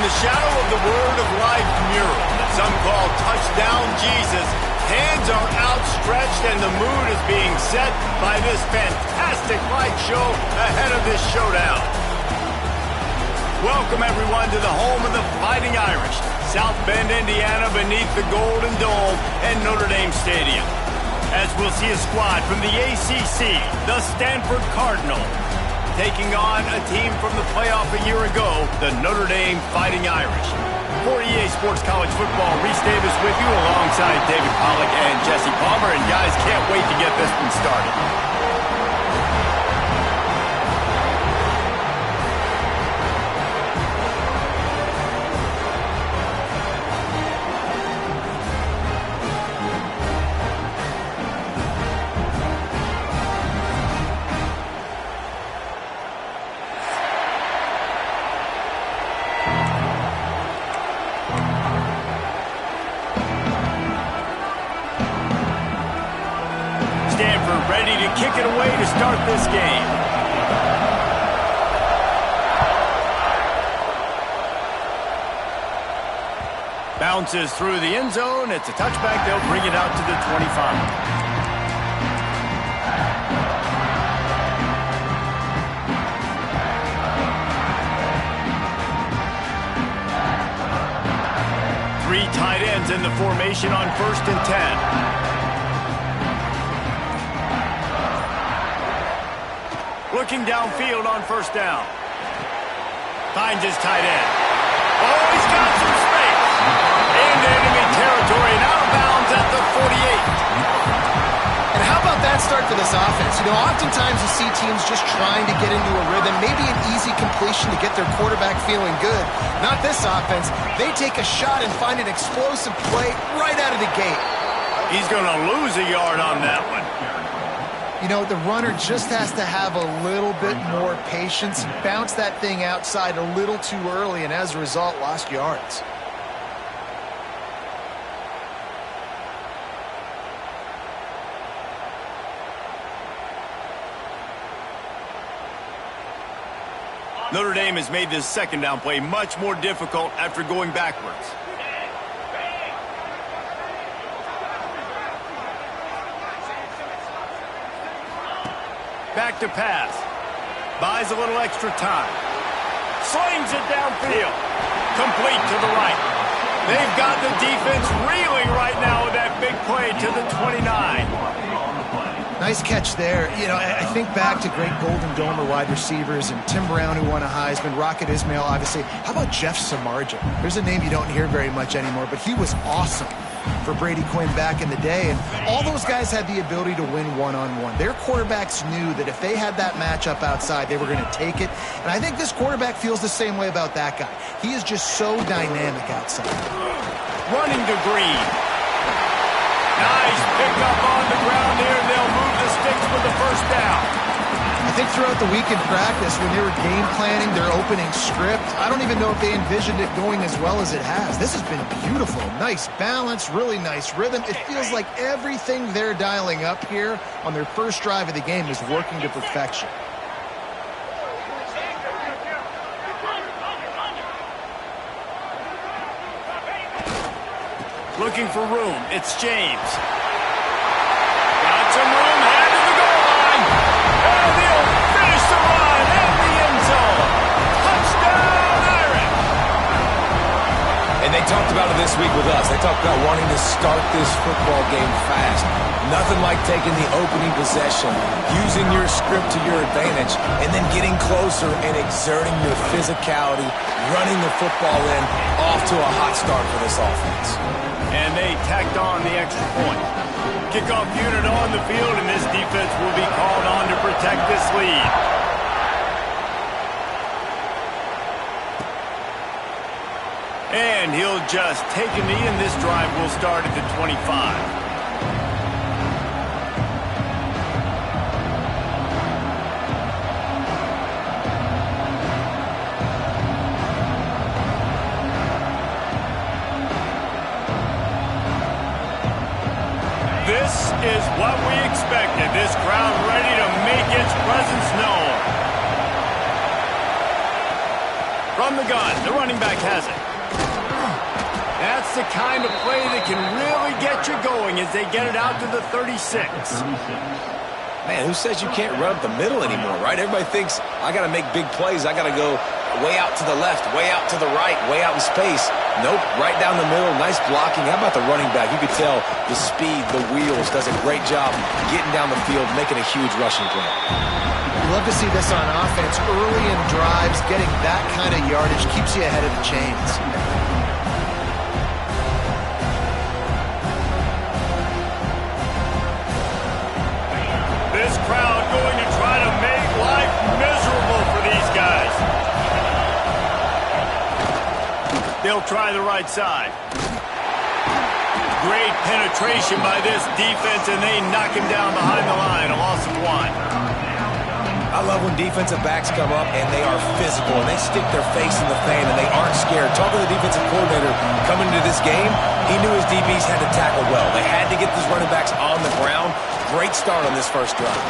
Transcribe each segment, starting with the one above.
In the shadow of the Word of Life mural that some call Touchdown Jesus, hands are outstretched and the mood is being set by this fantastic light show ahead of this showdown. Welcome everyone to the home of the Fighting Irish, South Bend, Indiana, beneath the Golden Dome and Notre Dame Stadium. As we'll see a squad from the ACC, the Stanford Cardinals, taking on a team from the playoff a year ago, the Notre Dame Fighting Irish. For EA Sports College Football, Reese Davis with you alongside David Pollack and Jesse Palmer. And guys, can't wait to get this one started. Ready to kick it away to start this game. Bounces through the end zone. It's a touchback. They'll bring it out to the 25. Three tight ends in the formation on 1st and 10. Looking downfield on 1st down. Finds his tight end. Oh, he's got some space. Into enemy territory and out of bounds at the 48. And how about that start for this offense? You know, oftentimes you see teams just trying to get into a rhythm, maybe an easy completion to get their quarterback feeling good. Not this offense. They take a shot and find an explosive play right out of the gate. He's going to lose a yard on that one. You know, the runner just has to have a little bit more patience. He bounced that thing outside a little too early, and as a result, lost yards. Notre Dame has made this 2nd down play much more difficult after going backwards. Back to pass. Buys a little extra time. Slings it downfield. Complete to the right. They've got the defense reeling right now with that big play to the 29. Nice catch there. You know, I think back to great Golden Domer wide receivers and Tim Brown, who won a Heisman, Rocket Ismail, obviously. How about Jeff Samardzija? There's a name you don't hear very much anymore, but he was awesome for Brady Quinn back in the day, and all those guys had the ability to win one-on-one. Their quarterbacks knew that if they had that matchup outside, they were going to take it, and I think this quarterback feels the same way about that guy. He is just so dynamic outside. Running to Green. Nice pickup on the ground here. They'll move the sticks with the 1st down. I think throughout the week in practice, when they were game planning their opening script, I don't even know if they envisioned it going as well as it has. This has been beautiful. Nice balance, really nice rhythm. It feels like everything they're dialing up here on their first drive of the game is working to perfection. Looking for room. It's James. Got some room. Head to the goal line. And he'll finish the run in the end zone. Touchdown, Irish. And they talked about it this week with us. They talked about wanting to start this football game fast. Nothing like taking the opening possession, using your script to your advantage, and then getting closer and exerting your physicality, running the football in, off to a hot start for this offense. And they tacked on the extra point. Kickoff unit on the field, and this defense will be called on to protect this lead. And he'll just take a knee, and this drive will start at the 25. This is what we expected. This crowd ready to make its presence known. From the gun, the running back has it. That's the kind of play that can really get you going as they get it out to the 36. Man, who says you can't run up the middle anymore, right? Everybody thinks, I got to make big plays. I got to go way out to the left, way out to the right, way out in space. Nope, right down the middle, nice blocking. How about the running back? You could tell the speed, the wheels, does a great job getting down the field, making a huge rushing play. You love to see this on offense. Early in drives, getting that kind of yardage keeps you ahead of the chains. This crowd going to try to make life miserable for these guys. They'll try the right side. Great penetration by this defense, and they knock him down behind the line. A loss of 1. I love when defensive backs come up and they are physical and they stick their face in the fan and they aren't scared. Talking to the defensive coordinator coming into this game, he knew his DBs had to tackle well. They had to get these running backs on the ground. Great start on this first drive.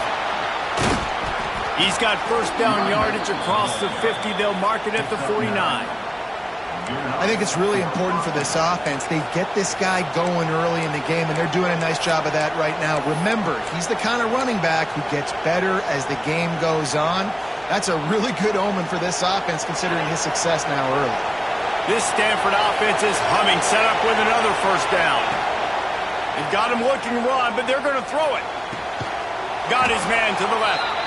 He's got first down yardage across the 50. They'll mark it at the 49. I think it's really important for this offense. They get this guy going early in the game, and they're doing a nice job of that right now. Remember, he's the kind of running back who gets better as the game goes on. That's a really good omen for this offense, considering his success now early. This Stanford offense is humming, set up with another first down. They've got him looking to run, but they're going to throw it. Got his man to the left.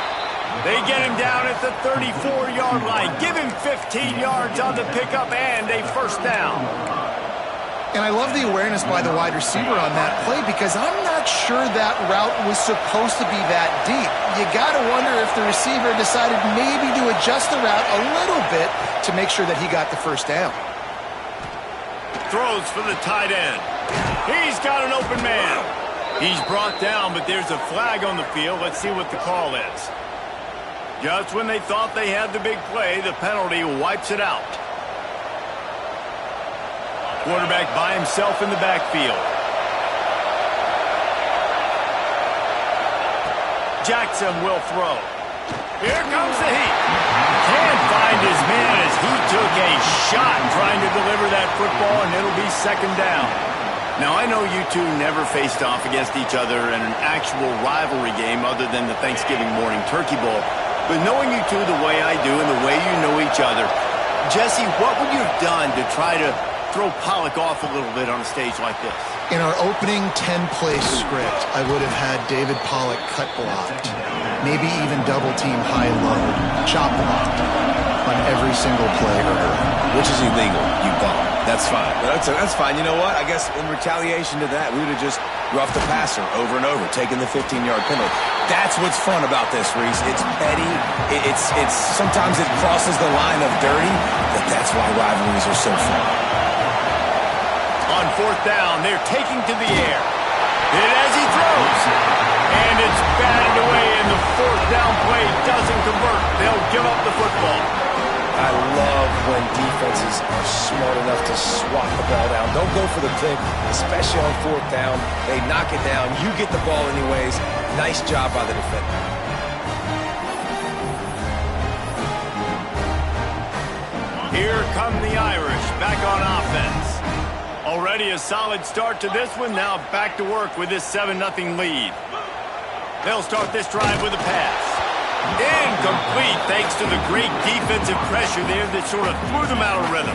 They get him down at the 34-yard line. Give him 15 yards on the pickup and a first down. And I love the awareness by the wide receiver on that play because I'm not sure that route was supposed to be that deep. You got to wonder if the receiver decided maybe to adjust the route a little bit to make sure that he got the first down. Throws for the tight end. He's got an open man. He's brought down, but there's a flag on the field. Let's see what the call is. Just when they thought they had the big play, the penalty wipes it out. Quarterback by himself in the backfield. Jackson will throw. Here comes the heat. Can't find his man as he took a shot trying to deliver that football, and it'll be second down. Now, I know you two never faced off against each other in an actual rivalry game other than the Thanksgiving morning turkey bowl. But knowing you two the way I do and the way you know each other, Jesse, what would you have done to try to throw Pollock off a little bit on a stage like this? In our opening 10-play script, I would have had David Pollock cut blocked, maybe even double-team high-low, chop blocked on every single play early. Which is illegal, you bum. That's fine. That's fine. You know what? I guess in retaliation to that, we would have just roughed the passer over and over, taking the 15-yard penalty. That's what's fun about this, Reese. It's petty. It's sometimes it crosses the line of dirty, but that's why rivalries are so fun. On fourth down, they're taking to the air. Hit as he throws. And it's batted away, and the fourth down play doesn't convert. They'll give up the football. I love when defenses are smart enough to swat the ball down. Don't go for the pick, especially on fourth down. They knock it down. You get the ball anyways. Nice job by the defender. Here come the Irish back on offense. Already a solid start to this one. Now back to work with this 7-0 lead. They'll start this drive with a pass. Incomplete thanks to the great defensive pressure there that sort of threw them out of rhythm.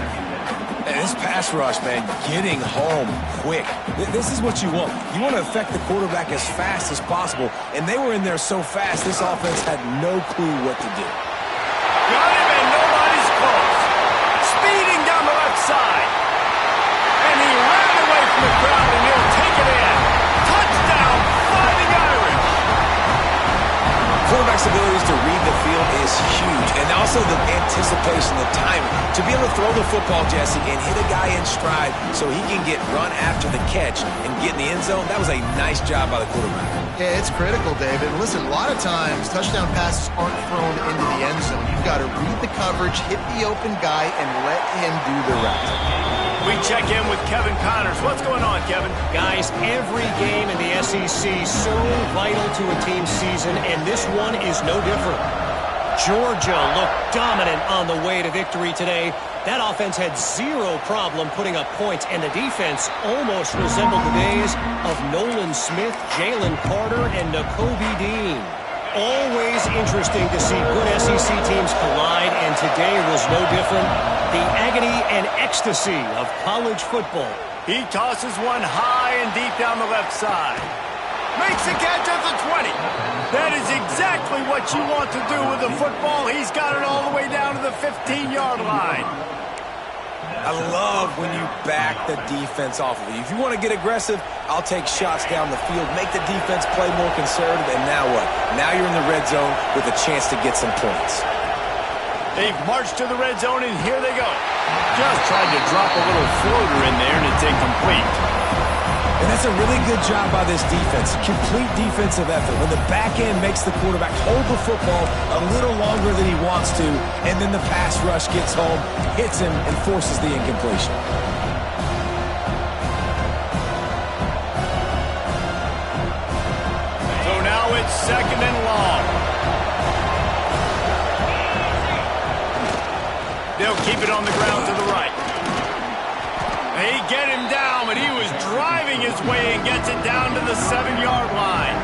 And this pass rush, man, getting home quick. This is what you want. You want to affect the quarterback as fast as possible. And they were in there so fast, this offense had no clue what to do. Got him, and nobody's close. Speeding down the left side. And he ran away from the crowd, and he'll take it in. Touchdown, Fighting Irish. Quarterback's abilities to read the field is huge, and also the anticipation, the timing. To be able to throw the football, Jesse, and hit a guy in stride so he can get run after the catch and get in the end zone, that was a nice job by the quarterback. Yeah, it's critical, David. Listen, a lot of times touchdown passes aren't thrown into the end zone. You've got to read the coverage, hit the open guy, and let him do the rest. We check in with Kevin Connors. What's going on, Kevin? Guys, every game in the SEC so vital to a team's season, and this one is no different. Georgia looked dominant on the way to victory today. That offense had zero problem putting up points, and the defense almost resembled the days of Nolan Smith, Jalen Carter, and Nakobe Dean. Always interesting to see good SEC teams collide, and today was no different. The agony and ecstasy of college football. He tosses one high and deep down the left side. Makes the catch at the 20. That is exactly what you want to do with the football. He's got it all the way down to the 15-yard line. I love when you back the defense off of you. If you want to get aggressive, I'll take shots down the field, make the defense play more conservative, and now what? Now you're in the red zone with a chance to get some points. They've marched to the red zone, and here they go. Just tried to drop a little floater in there, and it's incomplete. And that's a really good job by this defense. Complete defensive effort. When the back end makes the quarterback hold the football a little longer than he wants to, and then the pass rush gets home, hits him, and forces the incompletion. So now it's 2nd and long. They'll keep it on the ground to the right. They get him down, but he was driving his way and gets it down to the 7-yard line.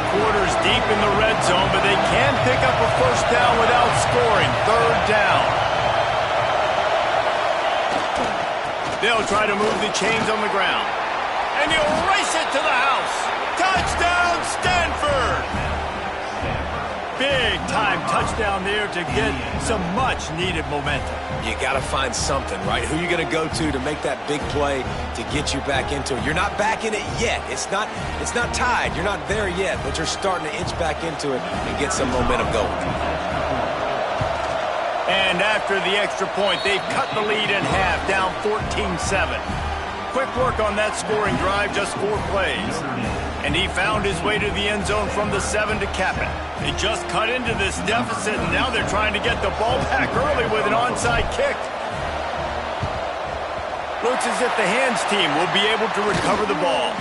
Quarters deep in the red zone, but they can pick up a first down without scoring. 3rd down. They'll try to move the chains on the ground. And he'll race it to the house. Touchdown, Stanford! Big-time touchdown there to get some much-needed momentum. You got to find something, right? Who are you going to go to make that big play to get you back into it? You're not back in it yet. It's not tied. You're not there yet, but you're starting to inch back into it and get some momentum going. And after the extra point, they've cut the lead in half, down 14-7. Quick work on that scoring drive, just 4 plays. And he found his way to the end zone from the 7 to cap it. They just cut into this deficit, and now they're trying to get the ball back early with an onside kick. Looks as if the hands team will be able to recover the ball.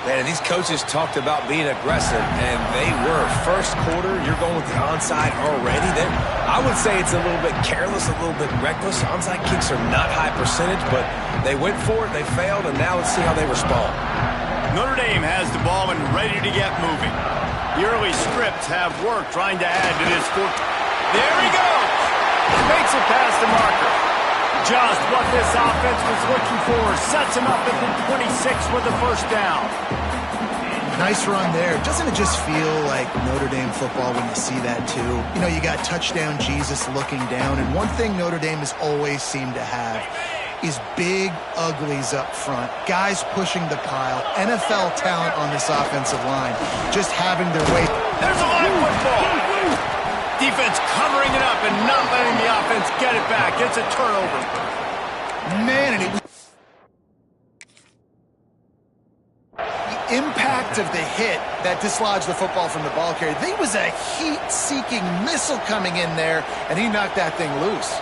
Man, and these coaches talked about being aggressive, and they were. First quarter, you're going with the onside already. I would say it's a little bit careless, a little bit reckless. Onside kicks are not high percentage, but they went for it, they failed, and now let's see how they respond. Notre Dame has the ball and ready to get moving. The early scripts have worked trying to add to this foot. There he goes! Makes it past the marker. Just what this offense was looking for. Sets him up at the 26 with the first down. Nice run there. Doesn't it just feel like Notre Dame football when you see that too? You know, you got touchdown Jesus looking down, and one thing Notre Dame has always seemed to have is big uglies up front. Guys pushing the pile. NFL talent on this offensive line. Just having their way. There's a live football. Defense covering it up and not letting the offense get it back. It's a turnover. Man, and it was the impact of the hit that dislodged the football from the ball carrier. There was a heat-seeking missile coming in there, and he knocked that thing loose.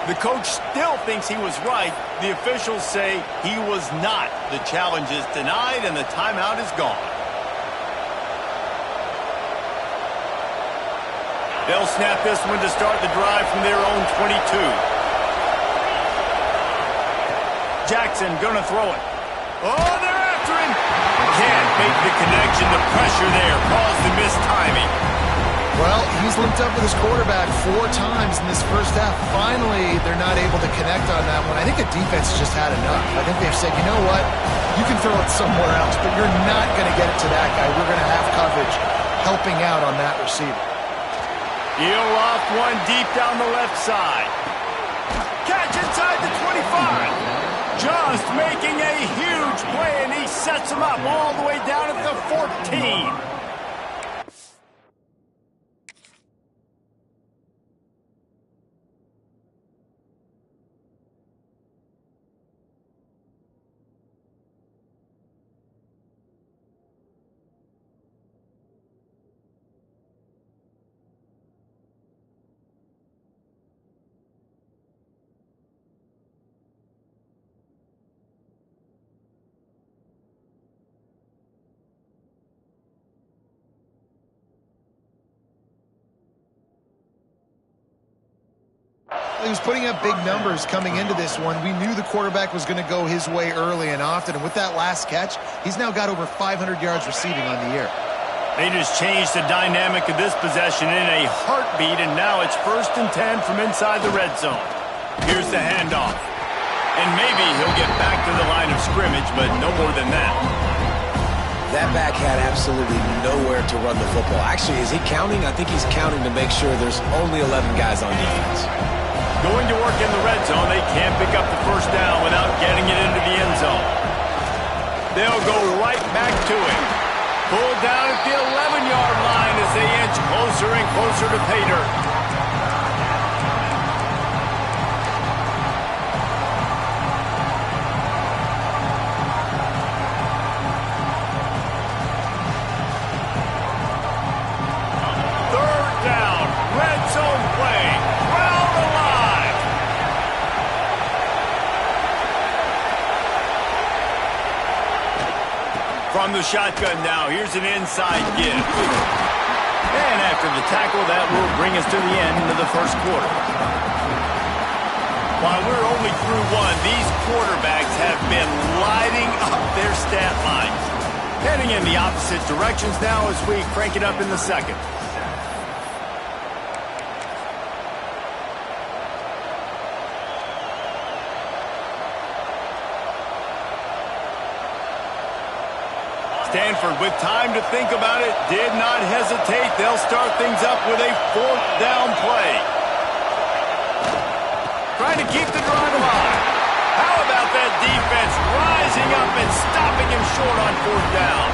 The coach still thinks he was right. The officials say he was not. The challenge is denied, and the timeout is gone. They'll snap this one to start the drive from their own 22. Jackson gonna throw it. Oh, they're after him. Can't make the connection. The pressure there caused the missed timing. Well, he's linked up with his quarterback 4 times in this first half. Finally, they're not able to connect on that one. I think the defense just had enough. I think they've said, you know what? You can throw it somewhere else, but you're not going to get it to that guy. We're going to have coverage helping out on that receiver. He'll loft one deep down the left side. Catch inside the 25. Just making a huge play, and he sets him up all the way down at the 14. He was putting up big numbers coming into this one. We knew the quarterback was going to go his way early and often, and with that last catch, he's now got over 500 yards receiving on the year. They just changed the dynamic of this possession in a heartbeat, and now it's 1st and 10 from inside the red zone. Here's the handoff. And maybe he'll get back to the line of scrimmage, but no more than that. That back had absolutely nowhere to run the football. Actually, is he counting? I think he's counting to make sure there's only 11 guys on defense. Going to work in the red zone, they can't pick up the 1st down without getting it into the end zone. They'll go right back to him. Pulled down at the 11-yard line as they inch closer and closer to pay dirt. From the shotgun now, here's an inside give. And after the tackle, that will bring us to the end of the 1st quarter. While we're only through one, these quarterbacks have been lighting up their stat lines. Heading in the opposite directions now as we crank it up in the 2nd. Stanford, with time to think about it, did not hesitate. They'll start things up with a 4th down play. Trying to keep the drive alive. How about that defense rising up and stopping him short on 4th down?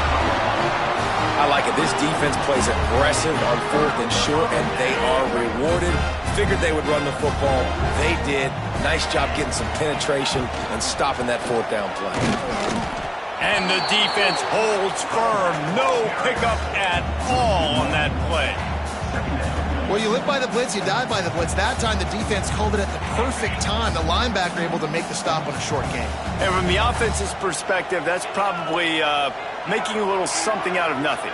I like it. This defense plays aggressive on 4th and short, and they are rewarded. Figured they would run the football. They did. Nice job getting some penetration and stopping that 4th down play. And the defense holds firm. No pickup at all on that play. Well, you live by the blitz, you die by the blitz. That time, the defense called it at the perfect time. The linebacker able to make the stop on a short game. And from the offense's perspective, that's probably making a little something out of nothing.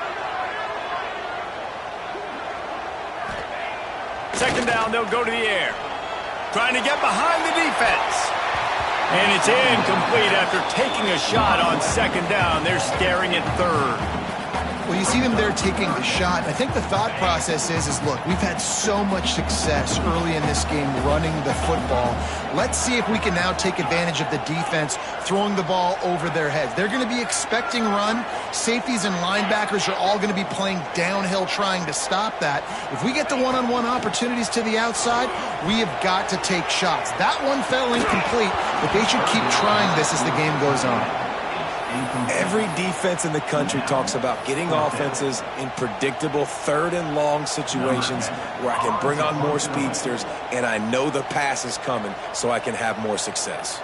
2nd down, they'll go to the air. Trying to get behind the defense. And it's incomplete after taking a shot on 2nd down. They're staring at 3rd. Well, you see them there taking the shot. I think the thought process is look, we've had so much success early in this game running the football. Let's see if we can now take advantage of the defense throwing the ball over their heads. They're going to be expecting run. Safeties and linebackers are all going to be playing downhill trying to stop that. If we get the one-on-one opportunities to the outside, we have got to take shots. That one fell incomplete, but they should keep trying this as the game goes on. Every defense in the country talks about getting offenses in predictable 3rd and long situations where I can bring on more speedsters and I know the pass is coming so I can have more success.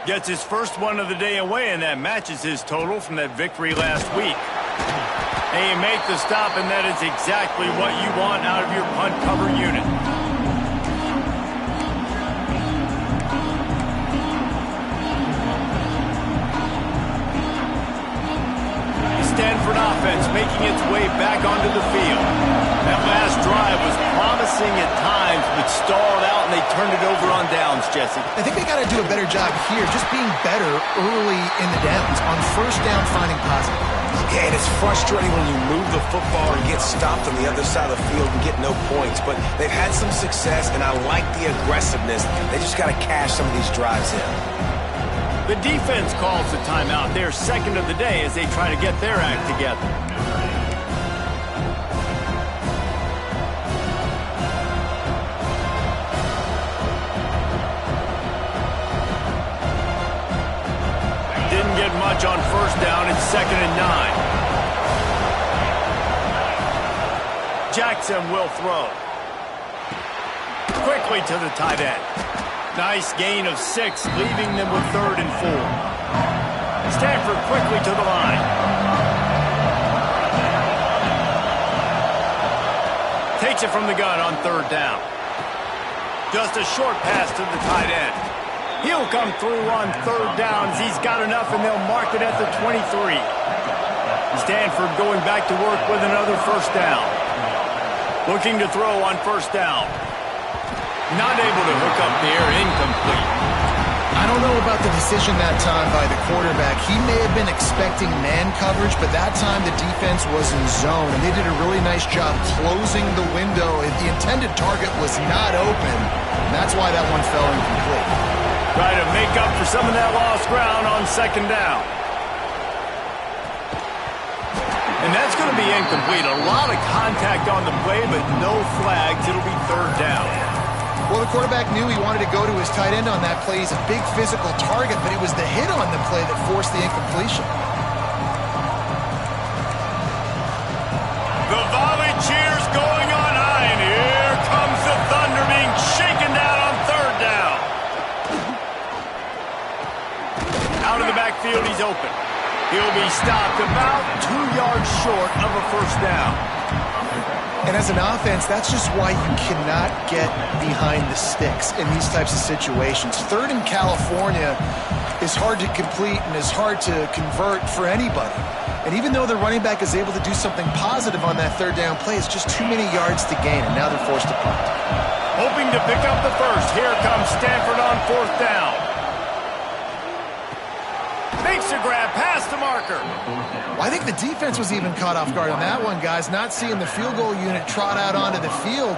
Gets his 1st one of the day away, and that matches his total from that victory last week. They make the stop, and that is exactly what you want out of your punt cover unit. Stanford offense making its way back onto the field. That last drive was promising at times, but stalled out, and they turned it over on downs, Jesse. I think they got to do a better job here, just being better early in the downs. On 1st down, finding positive plays. Yeah, and it's frustrating when you move the football and get stopped on the other side of the field and get no points. But they've had some success, and I like the aggressiveness. They just got to cash some of these drives in. The defense calls the timeout. They're 2nd of the day as they try to get their act together. Didn't get much on 1st down. It's 2nd and 9. Jackson will throw. Quickly to the tight end. Nice gain of 6, leaving them with 3rd and 4. Stanford quickly to the line. Takes it from the gun on 3rd down. Just a short pass to the tight end. He'll come through on 3rd downs. He's got enough, and they'll mark it at the 23. Stanford going back to work with another 1st down. Looking to throw on first down. Not able to hook up there, incomplete. I don't know about the decision that time by the quarterback. He may have been expecting man coverage, but that time the defense was in zone, and they did a really nice job closing the window. The intended target was not open, and that's why that one fell incomplete. Try to make up for some of that lost ground on second down. And that's going to be incomplete. A lot of contact on the play, but no flags. It'll be third down. Well, the quarterback knew he wanted to go to his tight end on that play. He's a big physical target, but it was the hit on the play that forced the incompletion. The volley cheers going on high, and here comes the thunder being shaken down on third down. Out of the backfield, he's open. He'll be stopped about 2 yards short of a first down. And as an offense, that's just why you cannot get behind the sticks in these types of situations. Third in California is hard to complete and is hard to convert for anybody. And even though the running back is able to do something positive on that third down play, it's just too many yards to gain, and now they're forced to punt. Hoping to pick up the first. Here comes Stanford on fourth down. Makes a grab past the marker. Well, I think the defense was even caught off guard on that one, guys. Not seeing the field goal unit trot out onto the field.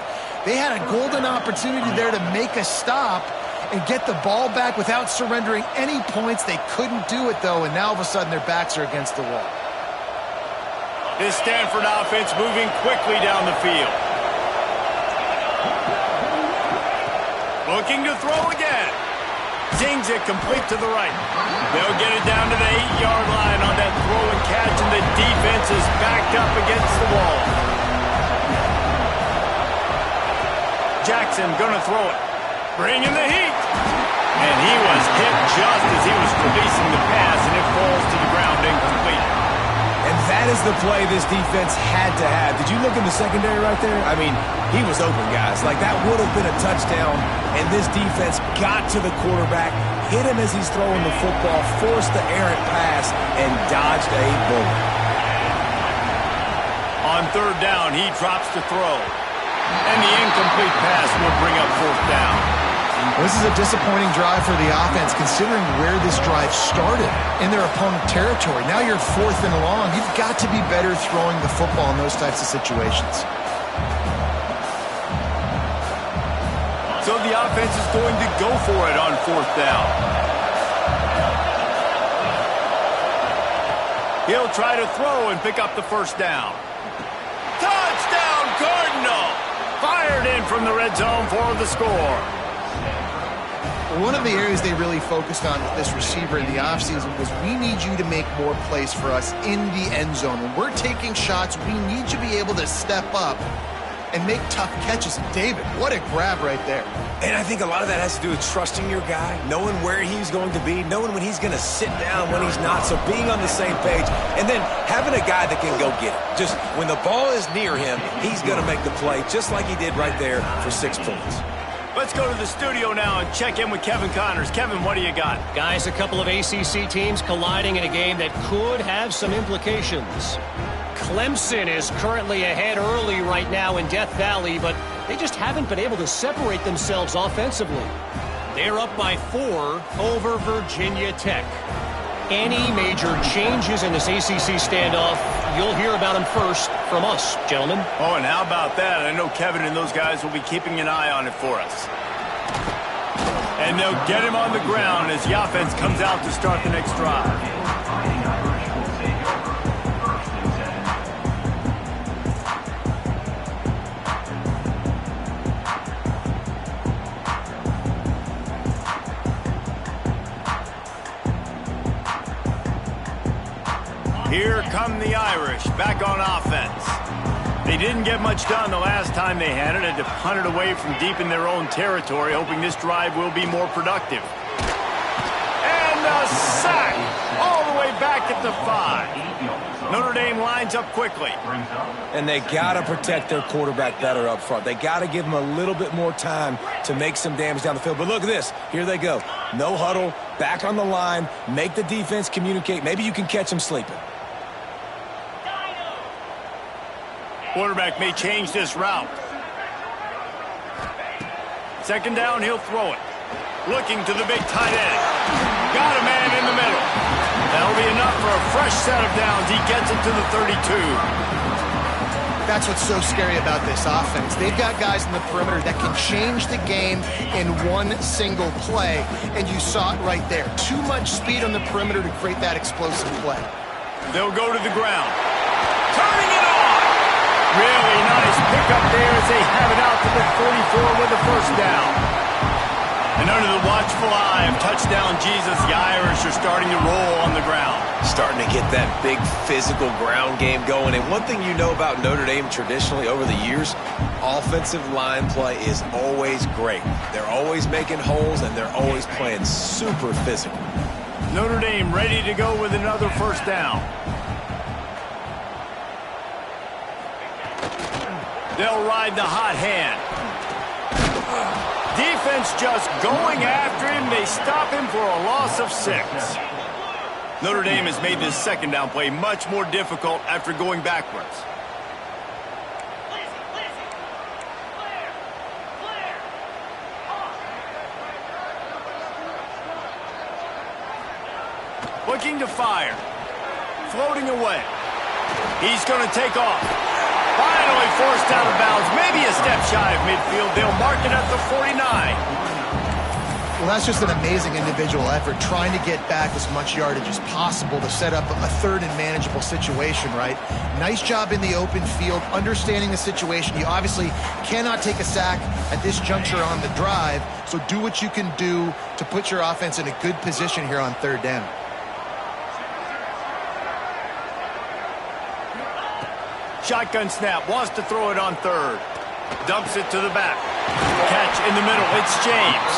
They had a golden opportunity there to make a stop and get the ball back without surrendering any points. They couldn't do it, though, and now all of a sudden their backs are against the wall. This Stanford offense moving quickly down the field. Looking to throw again. Zings it complete to the right. They'll get it down to the 8-yard line on that throw and catch, and the defense is backed up against the wall. Jackson gonna throw it. Bringing the heat. And he was hit just as he was releasing the pass, and it falls to the ground incomplete. And that is the play this defense had to have. Did you look in the secondary right there? I mean, he was open, guys. Like, that would have been a touchdown, and this defense got to the quarterback, hit him as he's throwing the football, forced the errant pass, and dodged a bullet. On third down, he drops to throw. And the incomplete pass will bring up fourth down. This is a disappointing drive for the offense, considering where this drive started in their opponent territory. Now you're fourth and long. You've got to be better throwing the football in those types of situations. So the offense is going to go for it on fourth down. He'll try to throw and pick up the first down. Touchdown, Cardinal! Fired in from the red zone for the score. One of the areas they really focused on with this receiver in the offseason was, we need you to make more plays for us in the end zone. When we're taking shots, we need you to be able to step up and make tough catches. And David, what a grab right there. And I think a lot of that has to do with trusting your guy, knowing where he's going to be, knowing when he's going to sit down, when he's not, so being on the same page, and then having a guy that can go get it. Just when the ball is near him, he's going to make the play, just like he did right there for 6 points. Let's go to the studio now and check in with Kevin Connors. Kevin, what do you got? Guys, a couple of ACC teams colliding in a game that could have some implications. Clemson is currently ahead early right now in Death Valley, but they just haven't been able to separate themselves offensively. They're up by 4 over Virginia Tech. Any major changes in this ACC standoff, you'll hear about them first from us, gentlemen. Oh, and how about that? I know Kevin and those guys will be keeping an eye on it for us. And they'll get him on the ground as the offense comes out to start the next drive. Here come the Irish, back on offense. They didn't get much done the last time they had it. Had to punt it away from deep in their own territory, hoping this drive will be more productive. And a sack all the way back at the 5. Notre Dame lines up quickly. And they got to protect their quarterback better up front. They got to give him a little bit more time to make some damage down the field. But look at this. Here they go. No huddle, back on the line, make the defense communicate. Maybe you can catch them sleeping. Quarterback may change this route. Second down, he'll throw it. Looking to the big tight end. Got a man in the middle. That'll be enough for a fresh set of downs. He gets it to the 32. That's what's so scary about this offense. They've got guys in the perimeter that can change the game in one single play, and you saw it right there. Too much speed on the perimeter to create that explosive play. They'll go to the ground. Turning it on! Really nice pickup there as they have it out to the 44 with the first down. And under the watchful eye of touchdown Jesus, the Irish are starting to roll on the ground. Starting to get that big physical ground game going. And one thing you know about Notre Dame traditionally over the years, offensive line play is always great. They're always making holes, and they're always playing super physical. Notre Dame ready to go with another first down. They'll ride the hot hand. Defense just going after him. They stop him for a loss of 6. Notre Dame has made this second down play much more difficult after going backwards. Looking to fire. Floating away. He's going to take off. Finally forced out of bounds. Maybe a step shy of midfield. They'll mark it at the 49. Well, that's just an amazing individual effort, trying to get back as much yardage as possible to set up a third and manageable situation, right? Nice job in the open field, understanding the situation. You obviously cannot take a sack at this juncture on the drive, so do what you can do to put your offense in a good position here on third down. Shotgun snap, wants to throw it on third. Dumps it to the back. Catch in the middle, it's James.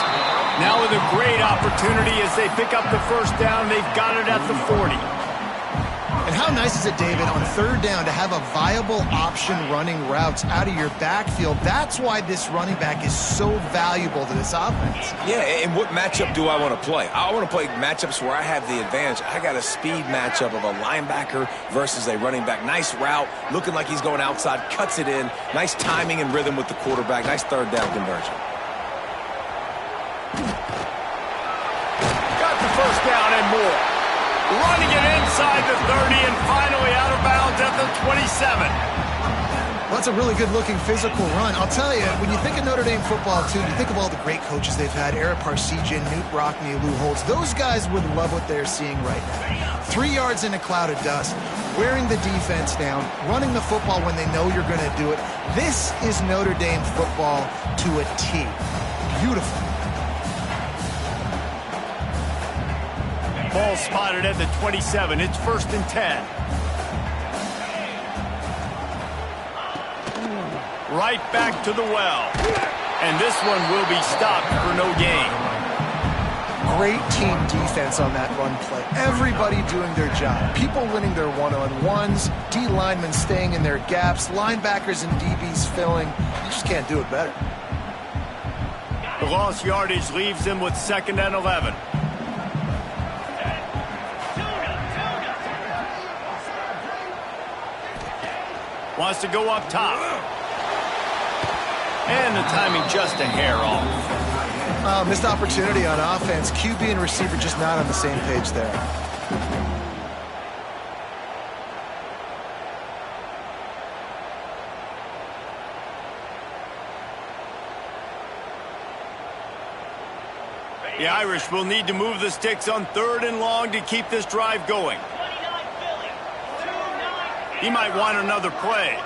Now with a great opportunity as they pick up the first down, they've got it at the 40. And how nice is it, David, on third down to have a viable option running routes out of your backfield? That's why this running back is so valuable to this offense. Yeah, and what matchup do I want to play? I want to play matchups where I have the advantage. I got a speed matchup of a linebacker versus a running back. Nice route, looking like he's going outside, cuts it in. Nice timing and rhythm with the quarterback. Nice third down conversion. Got the first down and more. Running it inside the 30 and finally out of bounds at the 27. Well, that's a really good-looking physical run. I'll tell you, when you think of Notre Dame football, too, you think of all the great coaches they've had, Eric Parsegian, Newt Rockne, Lou Holtz. Those guys would love what they're seeing right now. 3 yards in a cloud of dust, wearing the defense down, running the football when they know you're going to do it. This is Notre Dame football to a T. Beautiful. Ball spotted at the 27. It's 1st and 10. Right back to the well. And this one will be stopped for no gain. Great team defense on that run play. Everybody doing their job. People winning their one-on-ones, D linemen staying in their gaps, linebackers and DBs filling. You just can't do it better. The lost yardage leaves them with 2nd and 11. Wants to go up top. And the timing just a hair off. Missed opportunity on offense. QB and receiver just not on the same page there. The Irish will need to move the sticks on 3rd and long to keep this drive going. He might want another play.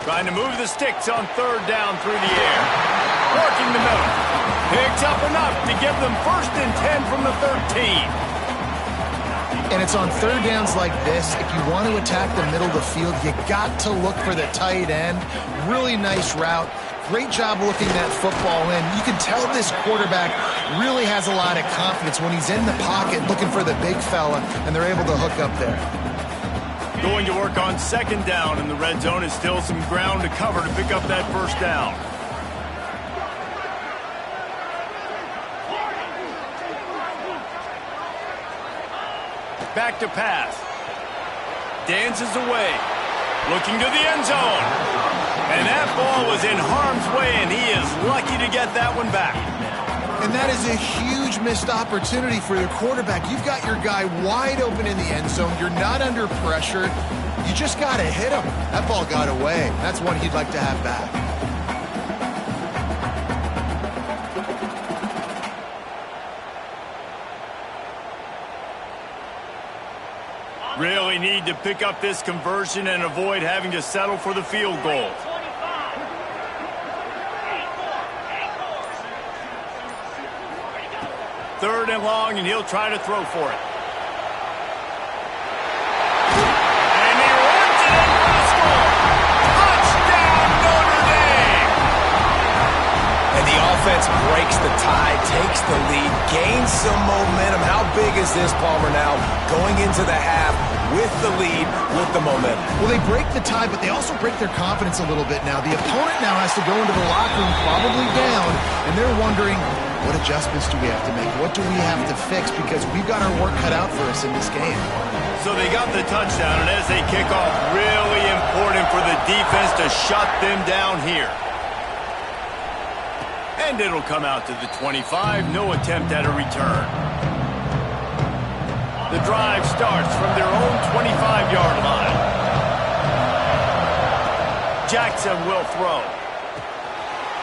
Trying to move the sticks on 3rd down through the air. Working the middle. Picks up enough to give them 1st and 10 from the 13. And it's on 3rd downs like this. If you want to attack the middle of the field, you got to look for the tight end. Really nice route. Great job looking that football in. You can tell this quarterback really has a lot of confidence when he's in the pocket looking for the big fella, and they're able to hook up there. Going to work on 2nd down, and the red zone is still some ground to cover to pick up that 1st down. back to pass. Dances away. Looking to the end zone. And that ball was in harm's way, and he is lucky to get that one back. And that is a huge missed opportunity for your quarterback. You've got your guy wide open in the end zone. You're not under pressure. You just got to hit him. That ball got away. That's one he'd like to have back. Really need to pick up this conversion and avoid having to settle for the field goal. Third and long, and he'll try to throw for it. And he runs it in for the score. Touchdown, Notre Dame! And the offense breaks the tie, takes the lead, gains some momentum. How big is this, Palmer, now going into the half with the lead, with the momentum? Well, they break the tie, but they also break their confidence a little bit now. The opponent now has to go into the locker room probably down, and they're wondering, what adjustments do we have to make? What do we have to fix? Because we've got our work cut out for us in this game. So they got the touchdown, and as they kick off, really important for the defense to shut them down here. And it'll come out to the 25. No attempt at a return. The drive starts from their own 25-yard line. Jackson will throw.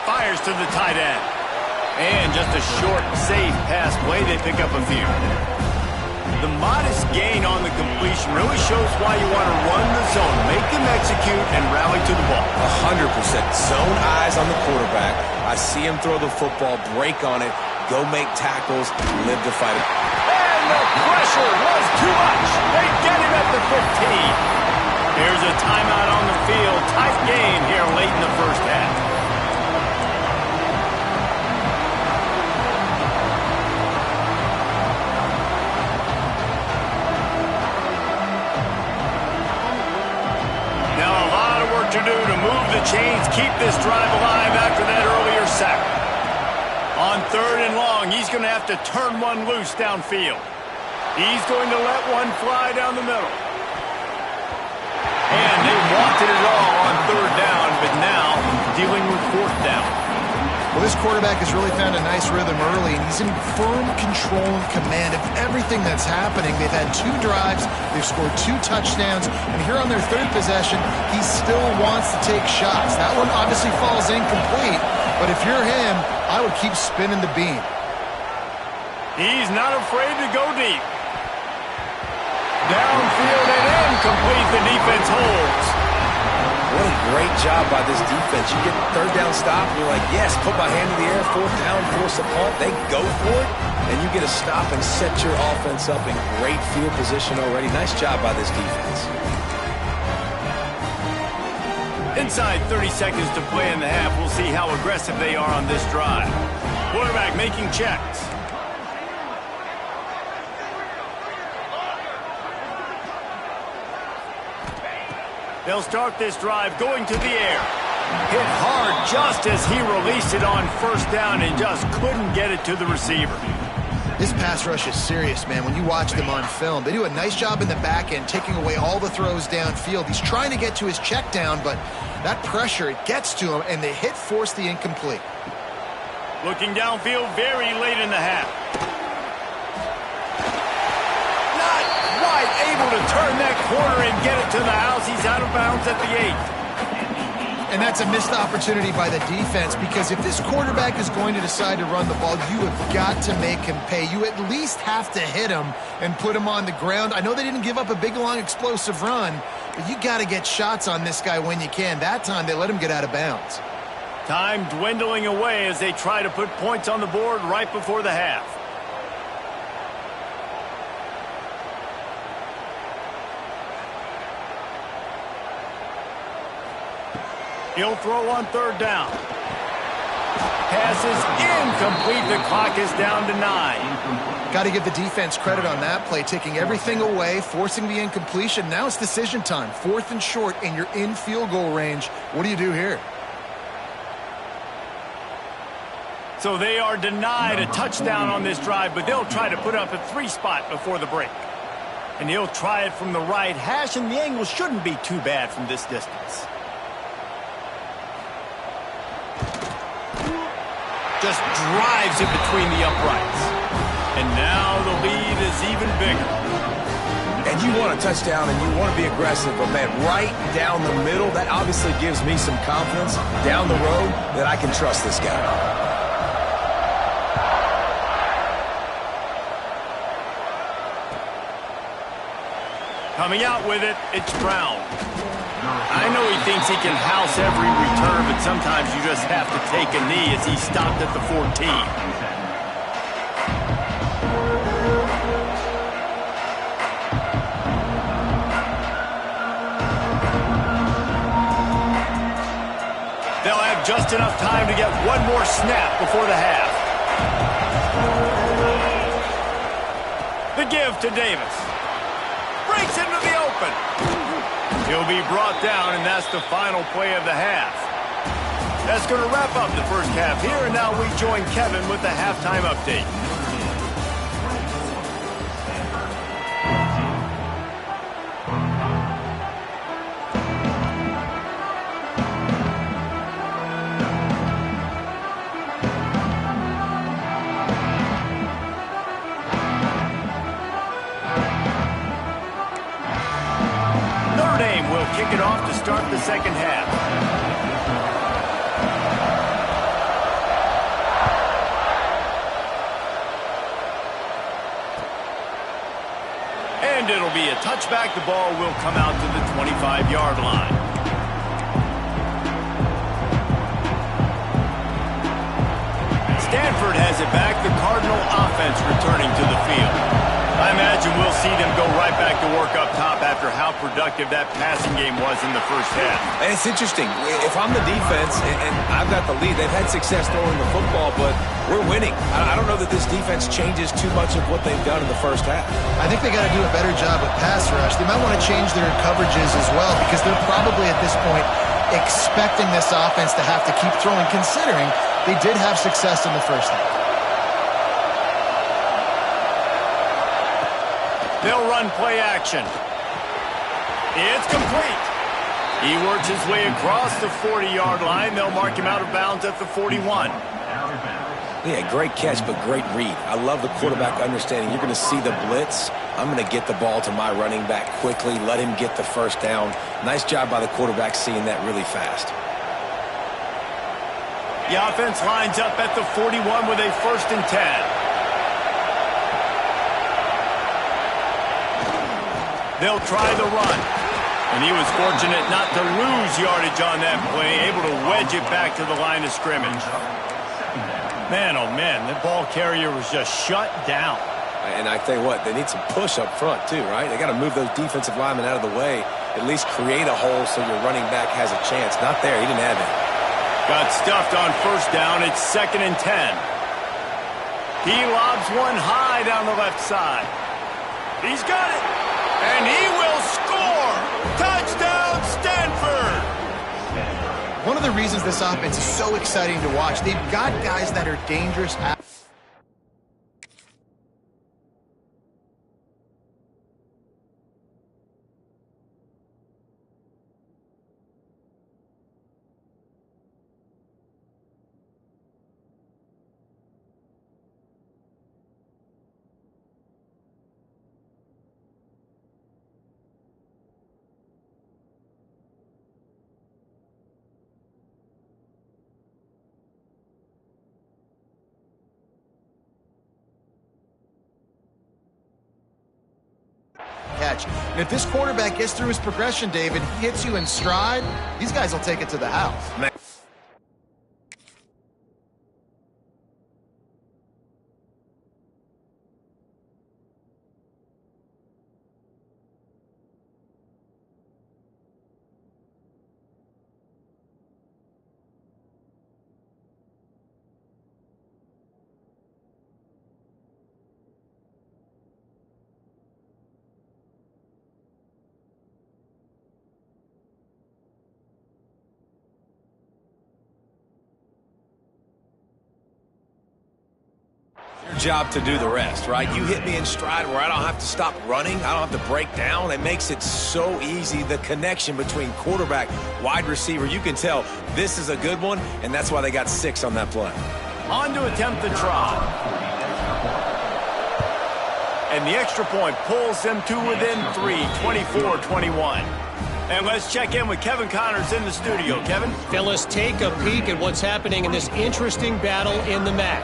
Fires to the tight end. And just a short, safe pass play, they pick up a few. The modest gain on the completion really shows why you want to run the zone, make them execute, and rally to the ball. 100%. Zone eyes on the quarterback. I see him throw the football, break on it, go make tackles, live to fight it. And the pressure was too much. They get him at the 15. Here's a timeout on the field. Tight game here late in the first half. To do to move the chains, keep this drive alive after that earlier sack. On third and long, he's going to have to turn one loose downfield. He's going to let one fly down the middle. And they wanted it all on third down, but now dealing with fourth down. Well, this quarterback has really found a nice rhythm early, and he's in firm control and command of everything that's happening. They've had 2 drives, they've scored 2 touchdowns, and here on their third possession, he still wants to take shots. That one obviously falls incomplete, but if you're him, I would keep spinning the beam. He's not afraid to go deep. Downfield and incomplete, the defense holds. What a great job by this defense. You get third down stop, and you're like, yes, put my hand in the air, fourth down, force a punt. They go for it, and you get a stop and set your offense up in great field position already. Nice job by this defense. Inside 30 seconds to play in the half. We'll see how aggressive they are on this drive. Quarterback making checks. They'll start this drive going to the air. Hit hard just as he released it on first down and just couldn't get it to the receiver. This pass rush is serious, man. When you watch them on film, they do a nice job in the back end, taking away all the throws downfield. He's trying to get to his check down, but that pressure, it gets to him, and the hit forced the incomplete. Looking downfield very late in the half. Able to turn that corner and get it to the house. He's out of bounds at the 8. And that's a missed opportunity by the defense, because if this quarterback is going to decide to run the ball, you have got to make him pay. You at least have to hit him and put him on the ground. I know they didn't give up a big, long, explosive run, but you got to get shots on this guy when you can. That time, they let him get out of bounds. Time dwindling away as they try to put points on the board right before the half. He'll throw on third down. Pass is incomplete. The clock is down to 9. Got to give the defense credit on that play, taking everything away, forcing the incompletion. Now it's decision time. 4th and short, and you're in field goal range. What do you do here? So they are denied a touchdown on this drive, but they'll try to put up a 3 spot before the break. And he'll try it from the right hash, and the angle shouldn't be too bad from this distance. Just drives it between the uprights. And now the lead is even bigger. And you want a touchdown and you want to be aggressive, but man, right down the middle, that obviously gives me some confidence down the road that I can trust this guy. Coming out with it, it's Brown. I know he thinks he can house every return, but sometimes you just have to take a knee as he stopped at the 14. They'll have just enough time to get one more snap before the half. The give to Davis. Breaks into the open. He'll be brought down, and that's the final play of the half. That's going to wrap up the first half here, and now we join Kevin with the halftime update. Kick it off to start the second half. And it'll be a touchback. The ball will come out to the 25-yard line. Stanford has it back. The Cardinal offense returning to the field. I imagine we'll see them go right back to work up top after how productive that passing game was in the first half. And it's interesting. If I'm the defense and I've got the lead, they've had success throwing the football, but we're winning. I don't know that this defense changes too much of what they've done in the first half. I think they got to do a better job with pass rush. They might want to change their coverages as well because they're probably at this point expecting this offense to have to keep throwing, considering they did have success in the first half. They'll run play action. It's complete. He works his way across the 40-yard line. They'll mark him out of bounds at the 41. Yeah, great catch, but great read. I love the quarterback understanding you're going to see the blitz. I'm going to get the ball to my running back quickly, let him get the first down. Nice job by the quarterback seeing that really fast. The offense lines up at the 41 with a 1st and 10. They'll try the run. And he was fortunate not to lose yardage on that play, able to wedge it back to the line of scrimmage. Man, oh man, the ball carrier was just shut down. And I tell you what, they need some push up front too, right? They got to move those defensive linemen out of the way, at least create a hole so your running back has a chance. Not there, he didn't have it. Got stuffed on 1st down, it's 2nd and 10. He lobs one high down the left side. He's got it. And he will score! Touchdown, Stanford! One of the reasons this offense is so exciting to watch, they've got guys that are dangerous. Catch. And if this quarterback gets through his progression, David, hits you in stride, these guys will take it to the house. Man. job to do the rest, right? You hit me in stride where I don't have to stop running. I don't have to break down. It makes it so easy, the connection between quarterback, wide receiver. You can tell this is a good one, and that's why they got 6 on that play. On to attempt the try. And the extra point pulls them to within 3, 24-21. And let's check in with Kevin Connors in the studio. Kevin? Phyllis, take a peek at what's happening in this interesting battle in the MAC.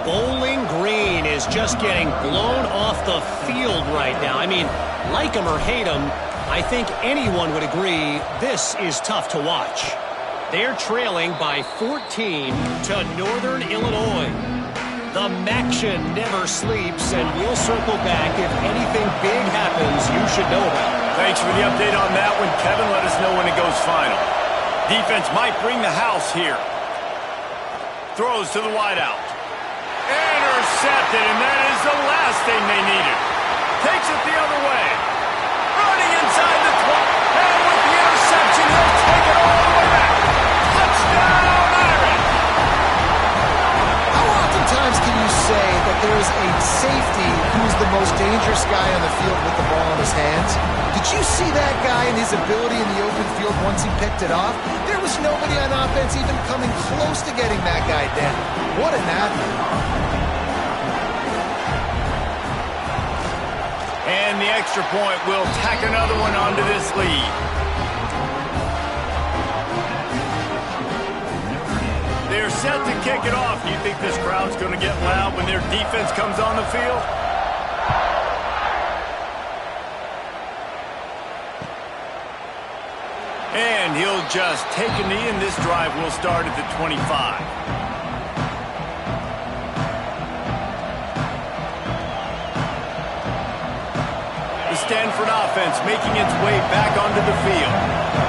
Bowling Green is just getting blown off the field right now. I mean, like him or hate him, I think anyone would agree this is tough to watch. They're trailing by 14 to Northern Illinois. The MACtion never sleeps, and we'll circle back if anything big happens you should know about. Thanks for the update on that one, Kevin. Let us know when it goes final. Defense might bring the house here. Throws to the wideout. Intercepted, and that is the last thing they needed. Takes it the other way. Running inside the 20. And with the interception, he'll take it all the way back. Touchdown, Irish! How oftentimes can you say that there is a safety who's the most dangerous guy on the field with the ball in his hands? Did you see that guy and his ability in the open field once he picked it off? There was nobody on offense even coming close to getting that guy down. What an athlete. And the extra point will tack another one onto this lead. They're set to kick it off. Do you think this crowd's going to get loud when their defense comes on the field? And he'll just take a knee, and this drive will start at the 25. The Stanford offense making its way back onto the field.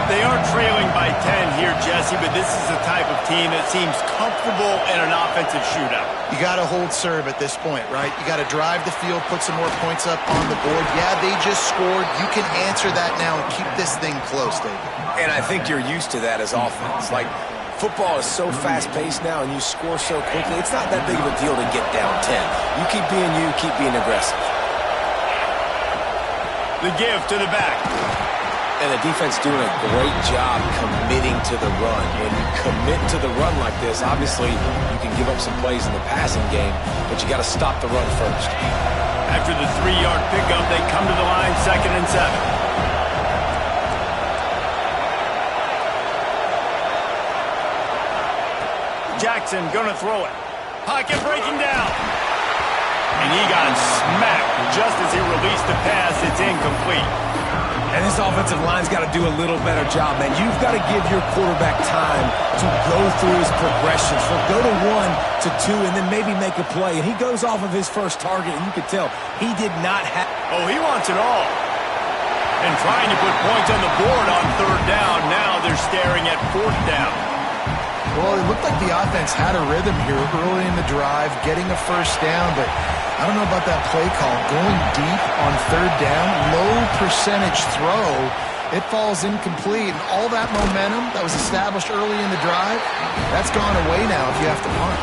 They are trailing by 10 here, Jesse, but this is the type of team that seems comfortable in an offensive shootout. You got to hold serve at this point, right? You got to drive the field, put some more points up on the board. Yeah, they just scored. You can answer that now and keep this thing close, David. And I think you're used to that as offense. Like, football is so fast-paced now, and you score so quickly. It's not that big of a deal to get down 10. You keep being aggressive. The give to the back. And the defense doing a great job committing to the run. When you commit to the run like this, obviously you can give up some plays in the passing game, but you got to stop the run first. After the 3-yard pickup, they come to the line, 2nd and 7. Jackson gonna throw it. Pocket breaking down. And he got smacked just as he released the pass. It's incomplete. And this offensive line's got to do a little better job, man. You've got to give your quarterback time to go through his progressions. From go to 1 to 2 and then maybe make a play. And he goes off of his first target, and you can tell he did not have... Oh, he wants it all. And trying to put points on the board on 3rd down. Now they're staring at 4th down. Well, it looked like the offense had a rhythm here early in the drive, getting a first down, but I don't know about that play call. Going deep on 3rd down, low percentage throw, it falls incomplete. And all that momentum that was established early in the drive, that's gone away now if you have to punt.